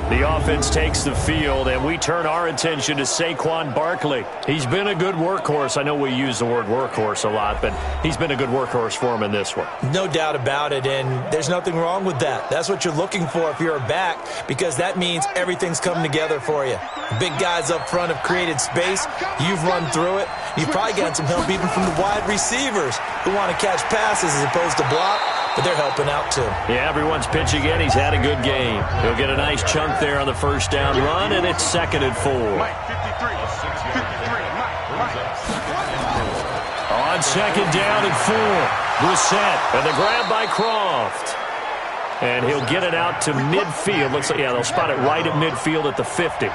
[SPEAKER 2] The offense takes the field, and we turn our attention to Saquon Barkley. He's been a good workhorse. I know we use the word workhorse a lot, but he's been a good workhorse for him in this one.
[SPEAKER 3] No doubt about it, and there's nothing wrong with that. That's what you're looking for if you're a back, because that means everything's come together for you. The big guys up front have created space. You've run through it. You've probably gotten some help even from the wide receivers who want to catch passes as opposed to block, but they're helping out too.
[SPEAKER 2] Yeah, everyone's pitching in. He's had a good game. He'll get a nice chunk there on the first down run, and it's 2nd and 4. On 2nd down and 4, Brissett, and the grab by Croft. And he'll get it out to midfield. Looks like, yeah, they'll spot it right at midfield at the 50.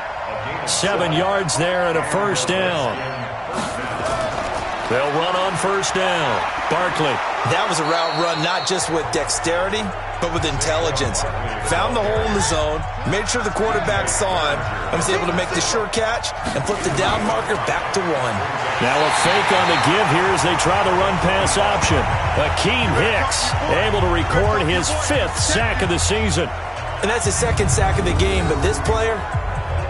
[SPEAKER 2] 7 yards there and a first down. They'll run on first down. Barkley.
[SPEAKER 3] That was a route run not just with dexterity, but with intelligence. Found the hole in the zone, made sure the quarterback saw him, and was able to make the sure catch and flip the down marker back to 1.
[SPEAKER 2] Now a fake on the give here as they try the run-pass option. Akeem Hicks able to record his 5th sack of the season.
[SPEAKER 3] And that's his 2nd sack of the game, but this player,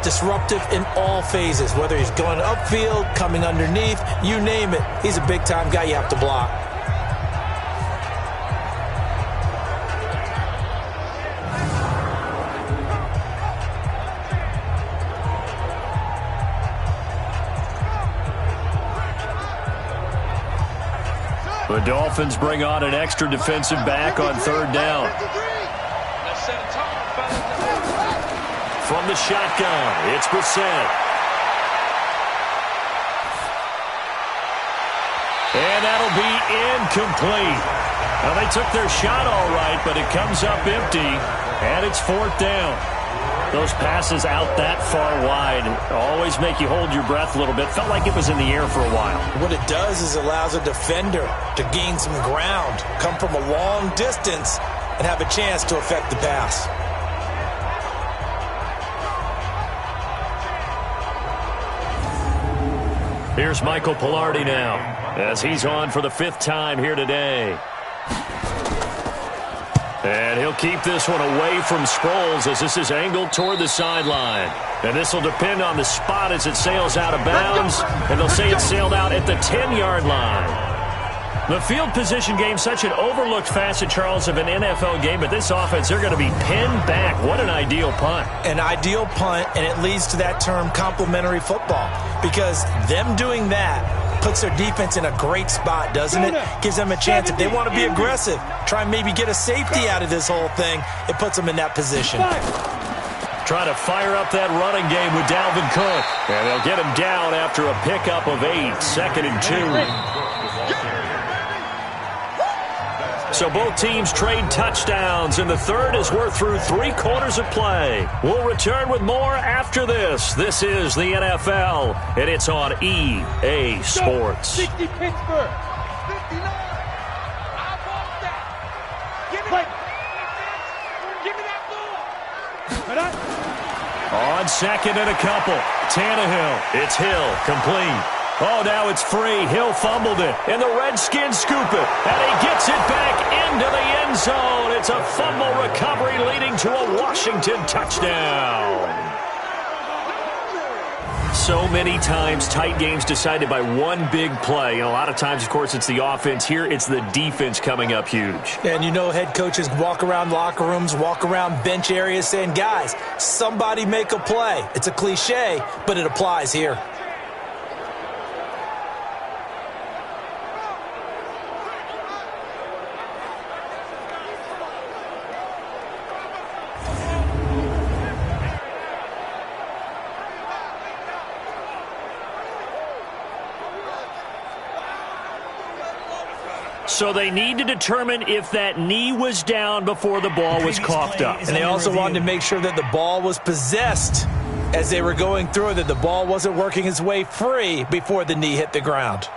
[SPEAKER 3] disruptive in all phases, whether he's going upfield, coming underneath, you name it. He's a big-time guy you have to block.
[SPEAKER 2] The Dolphins bring on an extra defensive back on 3rd down. From the shotgun, it's Brissett. And that'll be incomplete. Now, they took their shot all right, but it comes up empty, and it's 4th down. Those passes out that far wide always make you hold your breath a little bit. Felt like it was in the air for a while.
[SPEAKER 3] What it does is allows a defender to gain some ground, come from a long distance, and have a chance to affect the pass.
[SPEAKER 2] Here's Michael Pilardi now, as he's on for the 5th time here today. And he'll keep this one away from Sproles as this is angled toward the sideline. And this will depend on the spot as it sails out of bounds. And they'll say it sailed out at the 10-yard line. The field position game, such an overlooked facet, Charles, of an NFL game. But this offense, they're going to be pinned back. What an ideal punt.
[SPEAKER 3] An ideal punt, and it leads to that term complementary football. Because them doing that puts their defense in a great spot, doesn't it? Gives them a chance. If they want to be aggressive, try and maybe get a safety out of this whole thing, it puts them in that position.
[SPEAKER 2] Trying to fire up that running game with Dalvin Cook. And they'll get him down after a pickup of 8, 2nd and 2. So both teams trade touchdowns, and the third as we're through 3 quarters of play. We'll return with more after this. This is the NFL, and it's on EA Sports.
[SPEAKER 4] 60 Pittsburgh. 59. I want that. Give me that ball.
[SPEAKER 2] On 2nd and a couple, Tannehill. It's Hill, complete. Oh, now it's free. Hill fumbled it, and the Redskins scoop it, and he gets it back into the end zone. It's a fumble recovery leading to a Washington touchdown. So many times, tight games decided by one big play. And a lot of times, of course, it's the offense. Here, it's the defense coming up huge.
[SPEAKER 3] And you know head coaches walk around locker rooms, walk around bench areas saying, guys, somebody make a play. It's a cliche, but it applies here.
[SPEAKER 2] So they need to determine if that knee was down before the ball was coughed up.
[SPEAKER 3] And they also wanted to make sure that the ball was possessed as they were going through, that the ball wasn't working its way free before the knee hit the ground.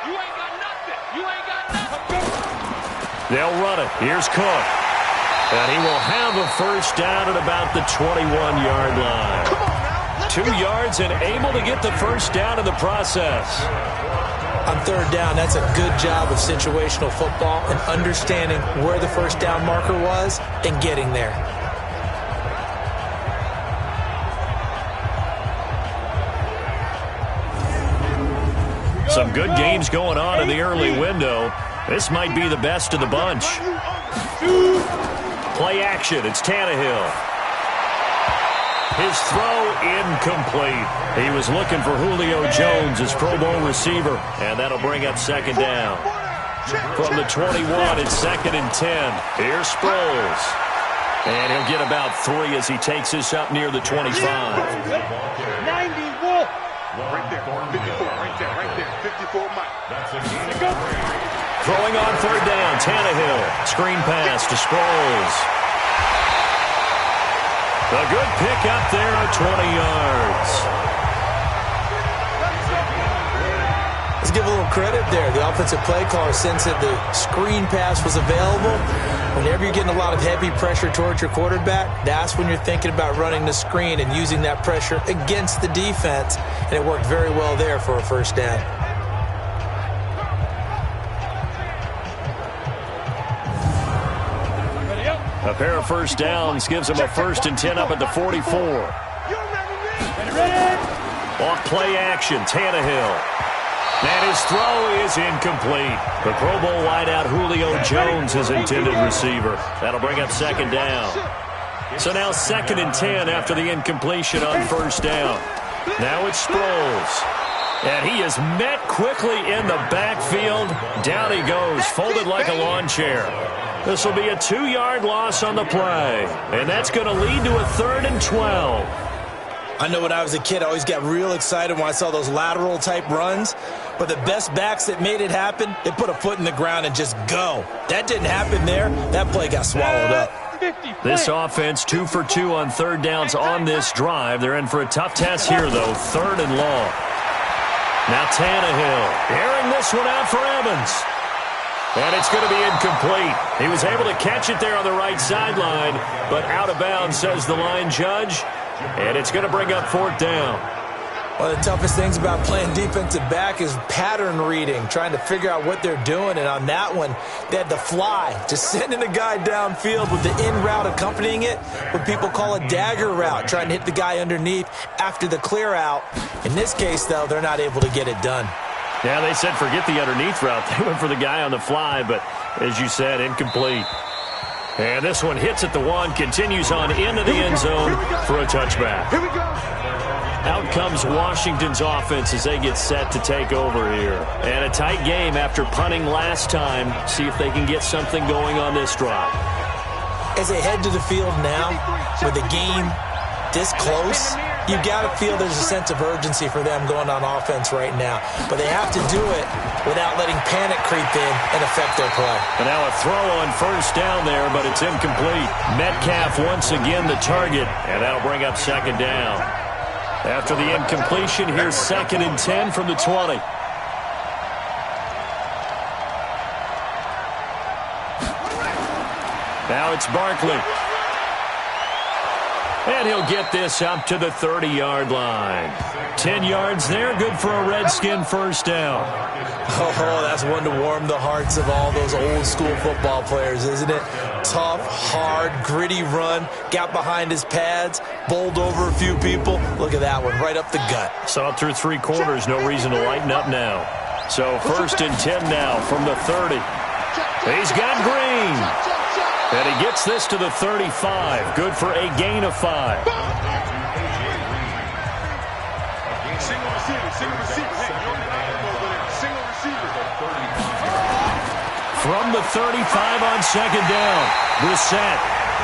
[SPEAKER 4] You ain't got nothing. You ain't got nothing.
[SPEAKER 2] They'll run it. Here's Cook. And he will have a first down at about the 21-yard line.
[SPEAKER 4] Come on now.
[SPEAKER 2] 2 yards and able to get the first down in the process.
[SPEAKER 3] On third down, that's a good job of situational football and understanding where the first down marker was and getting there.
[SPEAKER 2] Some good games going on in the early window. This might be the best of the bunch. Play action. It's Tannehill. His throw incomplete. He was looking for Julio Jones, his Pro Bowl receiver, and that'll bring up second down. From the 21, it's 2nd and 10. Here's Sproles. And he'll get about 3 as he takes this up near the 25.
[SPEAKER 4] 90 Wolf. Right there, 54, right there, 54 Mike.
[SPEAKER 2] Throwing on third down, Tannehill. Screen pass to Sproles. A good pick up there, 20 yards.
[SPEAKER 3] Let's give a little credit there. The offensive play caller sensed that the screen pass was available. Whenever you're getting a lot of heavy pressure towards your quarterback, that's when you're thinking about running the screen and using that pressure against the defense. And it worked very well there for a first down.
[SPEAKER 2] A pair of first downs gives him a 1st and 10 up at the 44. Off play action, Tannehill. And his throw is incomplete. The Pro Bowl wideout Julio Jones, his intended receiver. That'll bring up second down. So now 2nd and 10 after the incompletion on first down. Now it's Sproles. And he is met quickly in the backfield. Down he goes, folded like a lawn chair. This will be a 2-yard loss on the play. And that's going to lead to a 3rd and 12.
[SPEAKER 3] I know when I was a kid, I always got real excited when I saw those lateral-type runs. But the best backs that made it happen, they put a foot in the ground and just go. That didn't happen there. That play got swallowed up.
[SPEAKER 2] This offense 2 for 2 on third downs on this drive. They're in for a tough test here, though. 3rd and long. Now Tannehill airing this one out for Evans. And it's going to be incomplete. He was able to catch it there on the right sideline, but out of bounds, says the line judge. And it's going to bring up 4th down.
[SPEAKER 3] One of the toughest things about playing defensive back is pattern reading, trying to figure out what they're doing. And on that one, they had the fly, just sending the guy downfield with the in route accompanying it, what people call a dagger route, trying to hit the guy underneath after the clear out. In this case, though, they're not able to get it done.
[SPEAKER 2] Yeah, they said forget the underneath route. They went for the guy on the fly, but as you said, incomplete. And this one hits at the 1, continues on into the end zone for a touchback.
[SPEAKER 4] Here we go.
[SPEAKER 2] Out comes Washington's offense as they get set to take over here. And a tight game after punting last time. See if they can get something going on this drive.
[SPEAKER 3] As they head to the field now, with the game this close, you got to feel there's a sense of urgency for them going on offense right now. But they have to do it without letting panic creep in and affect their play.
[SPEAKER 2] And now a throw on first down there, but it's incomplete. Metcalf once again the target, and that'll bring up second down. After the incompletion, here's 2nd and 10 from the 20. Now it's Barkley. And he'll get this up to the 30-yard line. 10 yards there, good for a Redskin first down.
[SPEAKER 3] Oh, that's one to warm the hearts of all those old-school football players, isn't it? Tough, hard, gritty run, got behind his pads, bowled over a few people. Look at that one, right up the gut.
[SPEAKER 2] Saw it through 3 quarters, no reason to lighten up now. So 1st and 10 now from the 30. He's got Green. And he gets this to the 35. Good for a gain of 5.
[SPEAKER 4] Single receiver.
[SPEAKER 2] From the 35 on second down. Brissett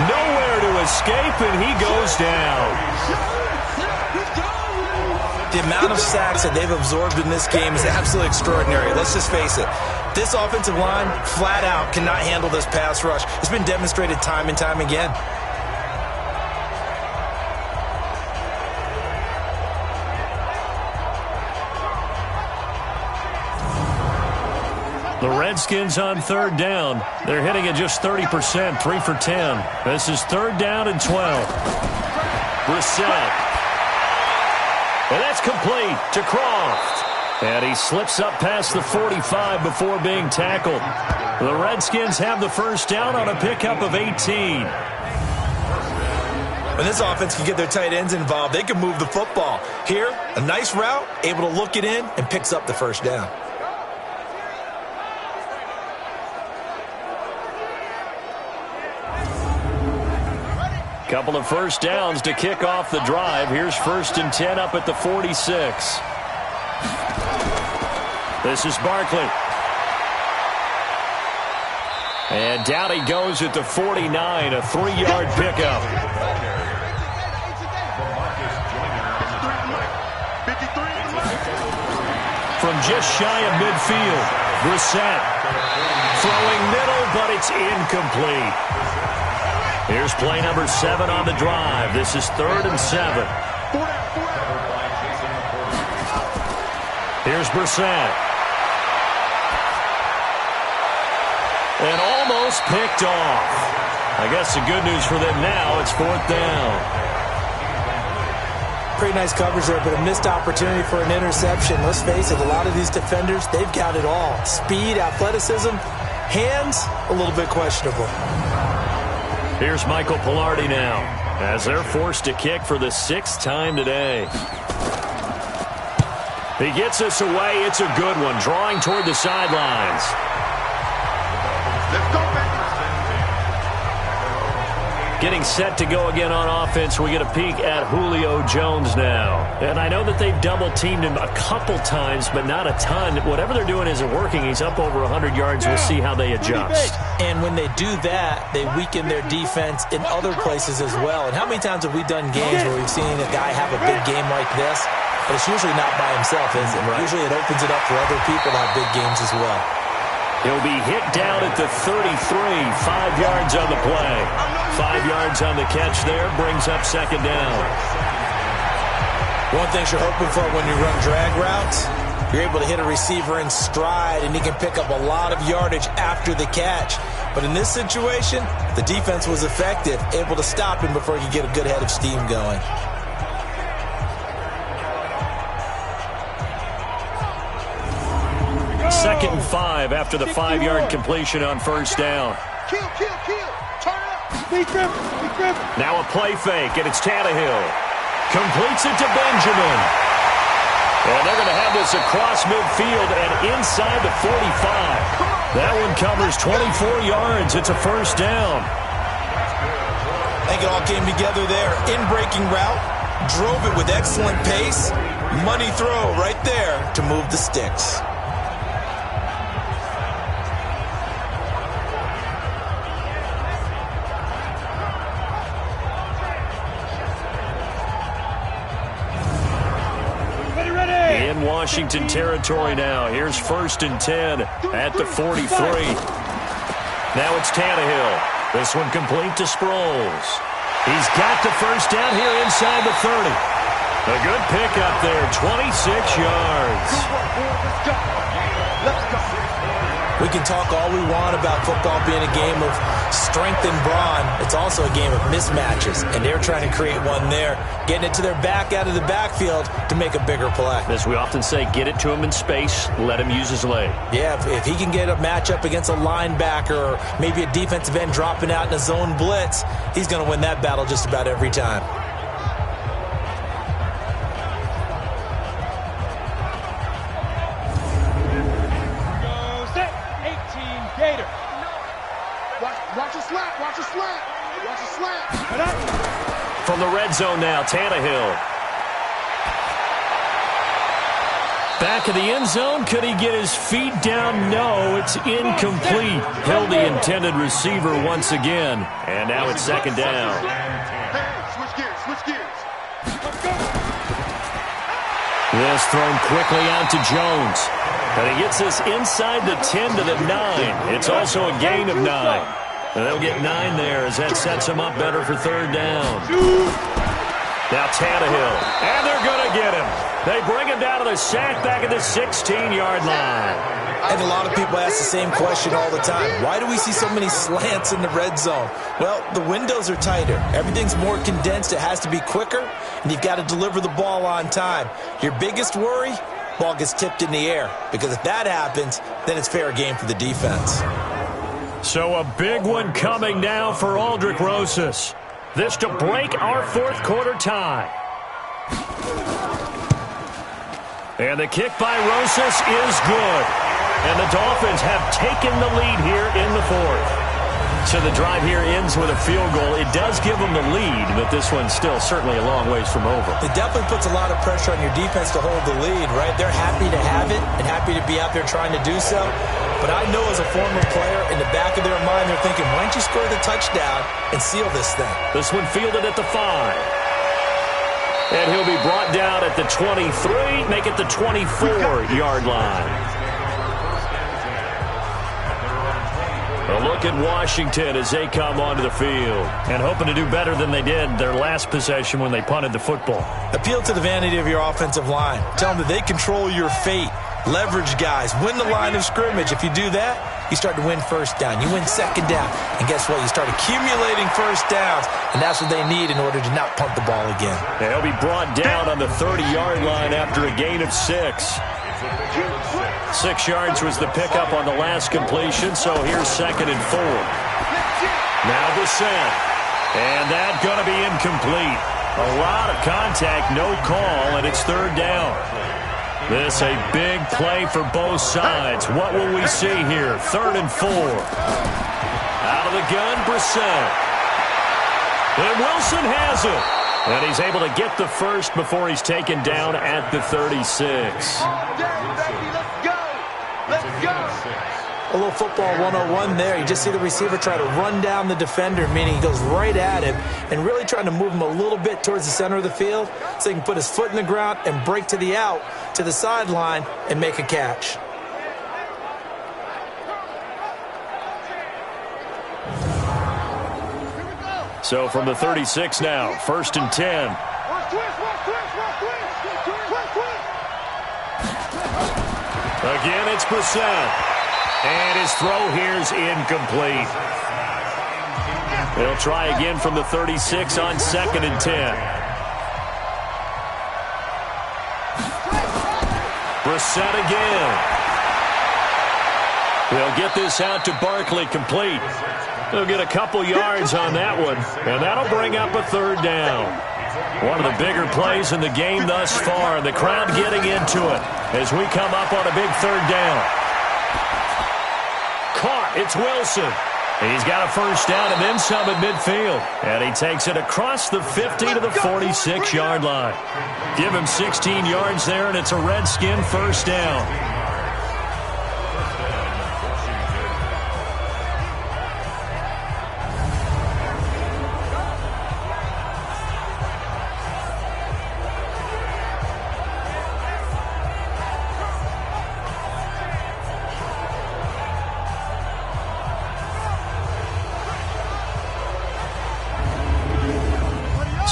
[SPEAKER 2] nowhere to escape, and he goes down.
[SPEAKER 3] The amount of sacks that they've absorbed in this game is absolutely extraordinary. Let's just face it. This offensive line, flat out, cannot handle this pass rush. It's been demonstrated time and time again.
[SPEAKER 2] The Redskins on third down. They're hitting at just 30%, 3 for 10. This is third down and 12. Brissett. And that's complete to Croft. And he slips up past the 45 before being tackled. The Redskins have the first down on a pickup of 18.
[SPEAKER 3] When this offense can get their tight ends involved, they can move the football. Here, a nice route, able to look it in, and picks up the first down.
[SPEAKER 2] Couple of first downs to kick off the drive. Here's 1st and 10 up at the 46. This is Barkley. And down he goes at the 49, a 3-yard pickup. From just shy of midfield, Brissett throwing middle, but it's incomplete. Here's play number 7 on the drive. This is 3rd and 7. Here's Brissett. And almost picked off. I guess the good news for them now, it's 4th down.
[SPEAKER 3] Pretty nice coverage there, but a missed opportunity for an interception. Let's face it, a lot of these defenders, they've got it all. Speed, athleticism, hands, a little bit questionable.
[SPEAKER 2] Here's Michael Pilardi now, as they're forced to kick for the 6th time today. He gets us away. It's a good one, drawing toward the sidelines.
[SPEAKER 4] Let's go, baby.
[SPEAKER 2] Getting set to go again on offense, we get a peek at Julio Jones now. And I know that they've double-teamed him a couple times, but not a ton. Whatever they're doing isn't working. He's up over 100 yards. We'll see how they adjust.
[SPEAKER 3] And when they do that, they weaken their defense in other places as well. And how many times have we done games where we've seen a guy have a big game like this? But it's usually not by himself, is it? Right. Usually it opens it up for other people to have big games as well.
[SPEAKER 2] He'll be hit down at the 33, 5 yards on the play. 5 yards on the catch there, brings up 2nd down.
[SPEAKER 3] One thing you're hoping for when you run drag routes, you're able to hit a receiver in stride, and he can pick up a lot of yardage after the catch. But in this situation, the defense was effective, able to stop him before he could get a good head of steam going.
[SPEAKER 2] Second and 5 after the 5-yard completion on 1st down.
[SPEAKER 4] Kill. Turn up. Be driven.
[SPEAKER 2] Now a play fake, and it's Tannehill. Completes it to Benjamin. And they're going to have this across midfield and inside the 45. That one covers 24 yards. It's a 1st down.
[SPEAKER 3] I think it all came together there. In-breaking route, drove it with excellent pace. Money throw right there to move the sticks.
[SPEAKER 2] In Washington territory now. Here's 1st and 10 at the 43. Now it's Tannehill. This one complete to Sproles. He's got the first down here inside the 30. A good pickup there, 26 yards.
[SPEAKER 3] We can talk all we want about football being a game of strength and brawn. It's also a game of mismatches, and they're trying to create one there, getting it to their back out of the backfield to make a bigger play.
[SPEAKER 2] As we often say, get it to him in space, let him use his leg.
[SPEAKER 3] Yeah, if he can get a matchup against a linebacker or maybe a defensive end dropping out in a zone blitz, he's going to win that battle just about every time.
[SPEAKER 4] Watch a slant.
[SPEAKER 2] From the red zone now, Tannehill. Back of the end zone. Could he get his feet down? No, it's incomplete. Held the intended receiver once again. And now it's 2nd down.
[SPEAKER 4] Switch gears.
[SPEAKER 2] This thrown quickly out to Jones. And he gets this inside the 10 to the 9. It's also a gain of 9. And they'll get 9 there as that sets them up better for 3rd down. Now Tannehill. And they're going to get him. They bring him down to the sack back at the 16-yard line.
[SPEAKER 3] And a lot of people ask the same question all the time. Why do we see so many slants in the red zone? Well, the windows are tighter. Everything's more condensed. It has to be quicker, and you've got to deliver the ball on time. Your biggest worry? Ball gets tipped in the air. Because if that happens, then it's fair game for the defense.
[SPEAKER 2] So a big one coming now for Aldrick Rosas. This to break our fourth quarter tie. And the kick by Rosas is good. And the Dolphins have taken the lead here in the fourth. So the drive here ends with a field goal. It does give them the lead, but this one's still certainly a long ways from over.
[SPEAKER 3] It definitely puts a lot of pressure on your defense to hold the lead, right? They're happy to have it and happy to be out there trying to do so. But I know as a former player, in the back of their mind, they're thinking, why don't you score the touchdown and seal this thing?
[SPEAKER 2] This one fielded at the 5. And he'll be brought down at the 23, make it the 24-yard line. A look at Washington as they come onto the field and hoping to do better than they did their last possession when they punted the football.
[SPEAKER 3] Appeal to the vanity of your offensive line. Tell them that they control your fate. Leverage guys. Win the line of scrimmage. If you do that, you start to win first down. You win second down. And guess what? You start accumulating first downs, and that's what they need in order to not punt the ball again.
[SPEAKER 2] They'll be brought down on the 30-yard line after a gain of 6. 6 yards was the pickup on the last completion, so here's 2nd and 4. Now Brissett. And that's going to be incomplete. A lot of contact, no call, and it's 3rd down. This a big play for both sides. What will we see here? 3rd and 4. Out of the gun, Brissett. And Wilson has it. And he's able to get the first before he's taken down at the 36.
[SPEAKER 3] A little football 101 there. You just see the receiver try to run down the defender, meaning he goes right at him and really trying to move him a little bit towards the center of the field so he can put his foot in the ground and break to the out, to the sideline, and make a catch.
[SPEAKER 2] So from the 36 now, 1st and 10. Again, it's Brissett. And his throw here is incomplete. They'll try again from the 36 on 2nd and 10. Brissett again. They'll get this out to Barkley, complete. They'll get a couple yards on that one, and that'll bring up a 3rd down. One of the bigger plays in the game thus far, and the crowd getting into it as we come up on a big 3rd down. Caught, it's Wilson. He's got a first down and then some at midfield. And he takes it across the 50 to the 46-yard line. Give him 16 yards there, and it's a Redskin first down.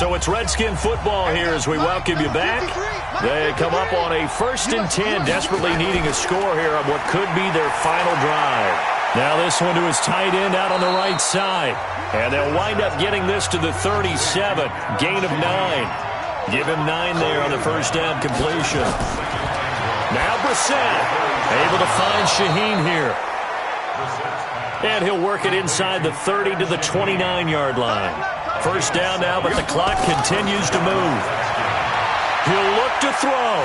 [SPEAKER 2] So it's Redskin football here as we welcome you back. They come up on a 1st and 10, desperately needing a score here on what could be their final drive. Now this one to his tight end out on the right side. And they'll wind up getting this to the 37, gain of 9. Give him 9 there on the first down completion. Now Brissett able to find Shaheen here. And he'll work it inside the 30 to the 29-yard line. First down now, but the clock continues to move. He'll look to throw.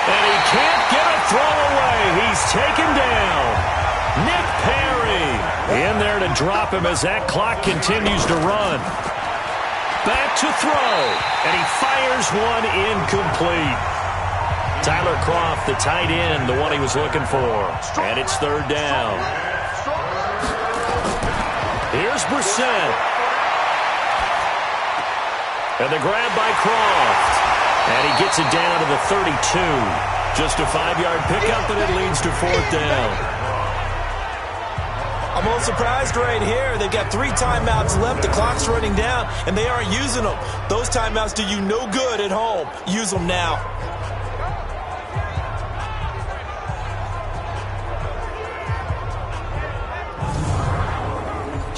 [SPEAKER 2] And he can't get a throw away. He's taken down. Nick Perry in there to drop him as that clock continues to run. Back to throw. And he fires one incomplete. Tyler Kroft, the tight end, the one he was looking for. And it's 3rd down. Here's Brissett. And the grab by Kroft. And he gets it down to the 32. Just a 5-yard pickup, and it leads to 4th down.
[SPEAKER 3] I'm a little surprised right here. They've got 3 timeouts left. The clock's running down, and they aren't using them. Those timeouts do you no good at home. Use them now.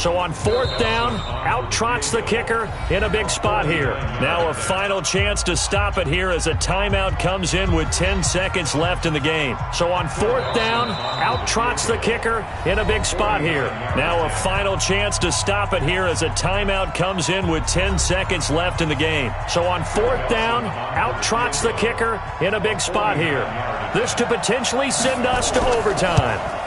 [SPEAKER 2] So on 4th down, out trots the kicker in a big spot here. Now a final chance to stop it here as a timeout comes in with 10 seconds left in the game. So on 4th down, out trots the kicker in a big spot here. Now a final chance to stop it here as a timeout comes in with 10 seconds left in the game. So on 4th down, out trots the kicker in a big spot here. This to potentially send us to overtime.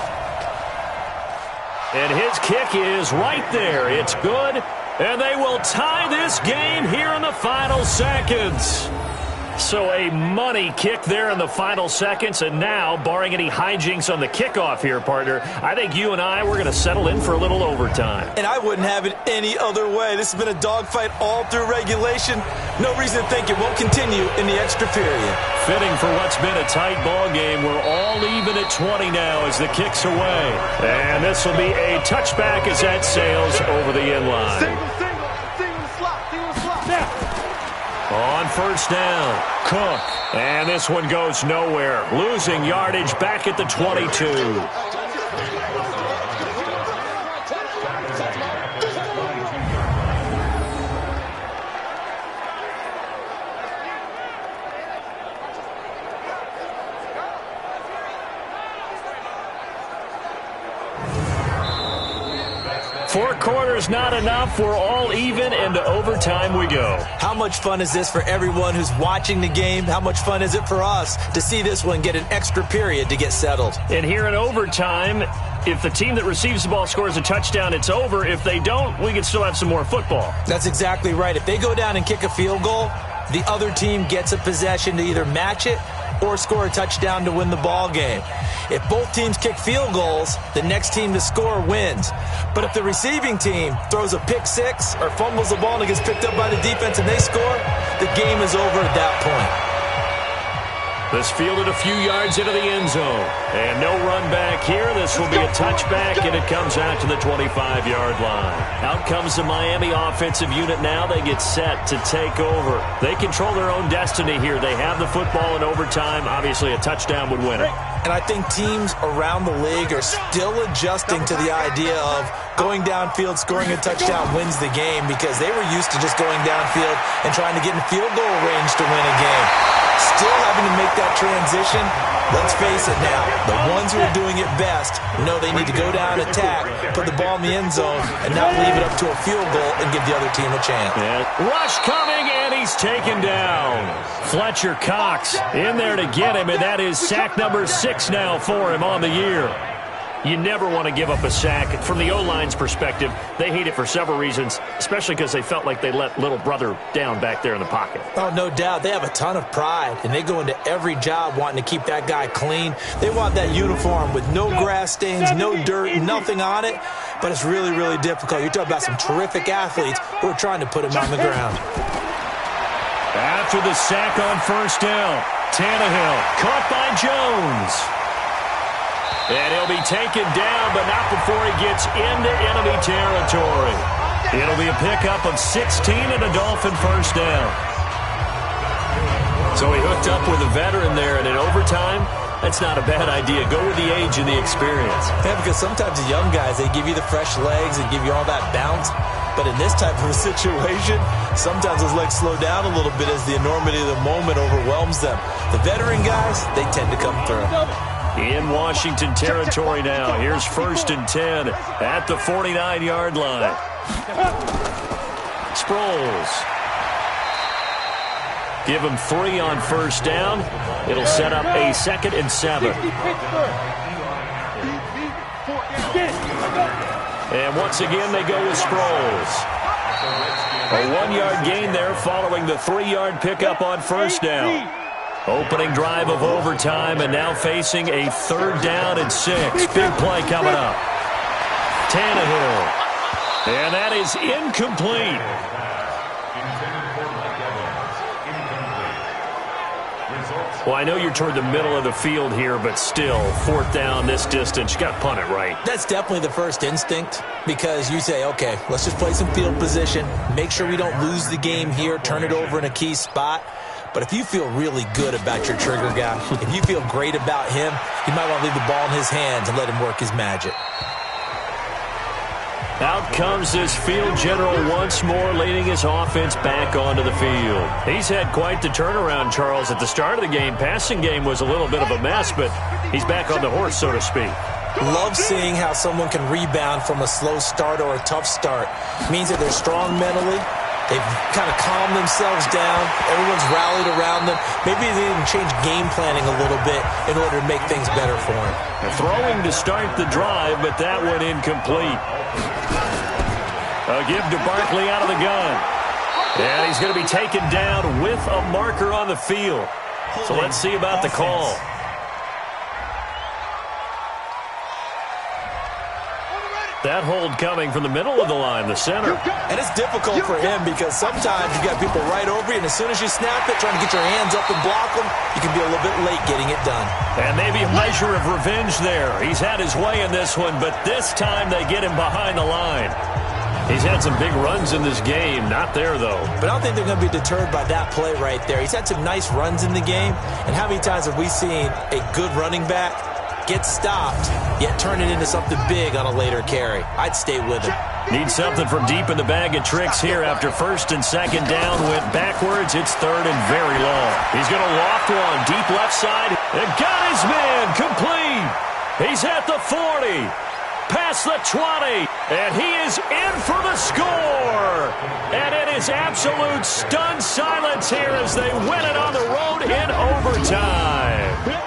[SPEAKER 2] And his kick is right there. It's good. And they will tie this game here in the final seconds. So a money kick there in the final seconds. And now, barring any hijinks on the kickoff here, partner, I think you and I, we're going to settle in for a little overtime.
[SPEAKER 3] And I wouldn't have it any other way. This has been a dogfight all through regulation. No reason to think it won't continue in the extra period.
[SPEAKER 2] Fitting for what's been a tight ball game. We're all even at 20 now as the kick's away. And this will be a touchback as that sails over the inline.
[SPEAKER 4] Single slot. Now.
[SPEAKER 2] On 1st down, Cook. And this one goes nowhere. Losing yardage back at the 22. 4 quarters not enough. We're all even, and to overtime we go.
[SPEAKER 3] How much fun is this for everyone who's watching the game? How much fun is it for us to see this one get an extra period to get settled?
[SPEAKER 2] And here in overtime, if the team that receives the ball scores a touchdown, it's over. If they don't, we can still have some more football.
[SPEAKER 3] That's exactly right. If they go down and kick a field goal, the other team gets a possession to either match it or score a touchdown to win the ball game. If both teams kick field goals, the next team to score wins. But if the receiving team throws a pick six or fumbles the ball and it gets picked up by the defense and they score, the game is over at that point.
[SPEAKER 2] This fielded a few yards into the end zone. And no run back here. This will be a touchback, and it comes out to the 25-yard line. Out comes the Miami offensive unit now. They get set to take over. They control their own destiny here. They have the football in overtime. Obviously, a touchdown would win it.
[SPEAKER 3] And I think teams around the league are still adjusting to the idea of going downfield, scoring a touchdown wins the game, because they were used to just going downfield and trying to get in field goal range to win a game. Still having to make that transition. Let's face it now, the ones who are doing it best know they need to go down, attack, put the ball in the end zone, and not leave it up to a field goal and give the other team a chance.
[SPEAKER 2] Yeah. Rush coming, and he's taken down. Fletcher Cox in there to get him, and that is sack number 6 now for him on the year. You never want to give up a sack. From the O-line's perspective, they hate it for several reasons, especially because they felt like they let little brother down back there in the pocket.
[SPEAKER 3] Oh, no doubt. They have a ton of pride, and they go into every job wanting to keep that guy clean. They want that uniform with no grass stains, no dirt, nothing on it, but it's really, really difficult. You're talking about some terrific athletes who are trying to put him on the ground.
[SPEAKER 2] After the sack on 1st down, Tannehill caught by Jones. And he'll be taken down, but not before he gets into enemy territory. It'll be a pickup of 16 and a Dolphin 1st down. So he hooked up with a veteran there, and in overtime, that's not a bad idea. Go with the age and the experience.
[SPEAKER 3] Yeah, because sometimes the young guys, they give you the fresh legs and give you all that bounce. But in this type of a situation, sometimes those legs slow down a little bit as the enormity of the moment overwhelms them. The veteran guys, they tend to come through.
[SPEAKER 2] In Washington territory now. Here's 1st and 10 at the 49-yard line. Sproles. Give him 3 on 1st down. It'll set up a 2nd and 7. And once again, they go with Sproles. A 1-yard gain there following the 3-yard pickup on 1st down. Opening drive of overtime, and now facing a 3rd down and 6. Big play coming up. Tannehill. And that is incomplete. Well, I know you're toward the middle of the field here, but still, 4th down this distance, you got to punt it right.
[SPEAKER 3] That's definitely the first instinct, because you say, okay, let's just play some field position, make sure we don't lose the game here, turn it over in a key spot. But if you feel really good about your trigger guy, if you feel great about him, you might want to leave the ball in his hands and let him work his magic.
[SPEAKER 2] Out comes this field general once more, leading his offense back onto the field. He's had quite the turnaround, Charles. At the start of the game, passing game was a little bit of a mess, but he's back on the horse, so to speak.
[SPEAKER 3] Love seeing how someone can rebound from a slow start or a tough start. It means that they're strong mentally. They've kind of calmed themselves down. Everyone's rallied around them. Maybe they even change game planning a little bit in order to make things better for them.
[SPEAKER 2] Throwing to start the drive, but that went incomplete. A give to Barkley out of the gun. And he's going to be taken down with a marker on the field. So let's see about the call. That hold coming from the middle of the line, the center.
[SPEAKER 3] And it's difficult for him because sometimes you got people right over you, and as soon as you snap it, trying to get your hands up and block them, you can be a little bit late getting it done.
[SPEAKER 2] And maybe a measure of revenge there. He's had his way in this one, but this time they get him behind the line. He's had some big runs in this game. Not there, though.
[SPEAKER 3] But I don't think they're going to be deterred by that play right there. He's had some nice runs in the game, and how many times have we seen a good running back get stopped, yet turn it into something big on a later carry? I'd stay with him.
[SPEAKER 2] Need something from deep in the bag of tricks here after first and second down went backwards. It's third and very long. He's going to loft one deep left side and got his man complete. He's at the 40, past the 20, and he is in for the score. And it is absolute stunned silence here as they win it on the road in overtime.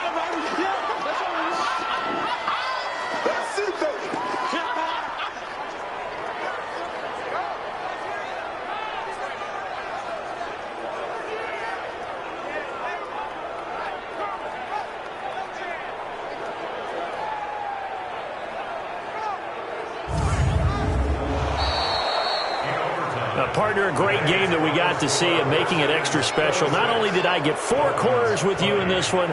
[SPEAKER 2] Partner, a great game that we got to see and making it extra special. Not only did I get 4 quarters with you in this one,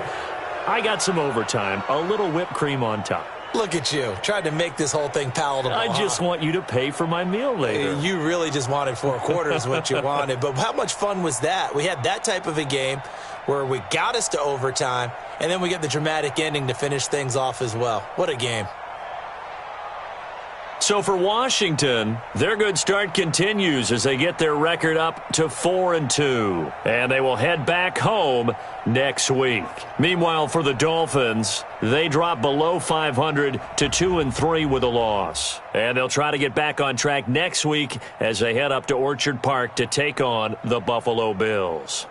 [SPEAKER 2] I got some overtime, a little whipped cream on top.
[SPEAKER 3] Look at you, tried to make this whole thing palatable.
[SPEAKER 2] I just want you to pay for my meal later.
[SPEAKER 3] You really just wanted 4 quarters what you wanted, but how much fun was that? We had that type of a game where we got us to overtime, and then we get the dramatic ending to finish things off as well. What a game.
[SPEAKER 2] So for Washington, their good start continues as they get their record up to 4-2. And they will head back home next week. Meanwhile, for the Dolphins, they drop below 500 to 2-3 with a loss. And they'll try to get back on track next week as they head up to Orchard Park to take on the Buffalo Bills.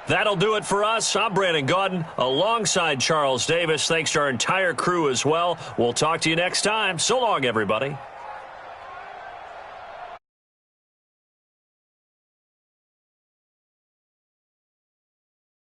[SPEAKER 2] That'll do it for us. I'm Brandon Gaudin alongside Charles Davis. Thanks to our entire crew as well. We'll talk to you next time. So long, everybody.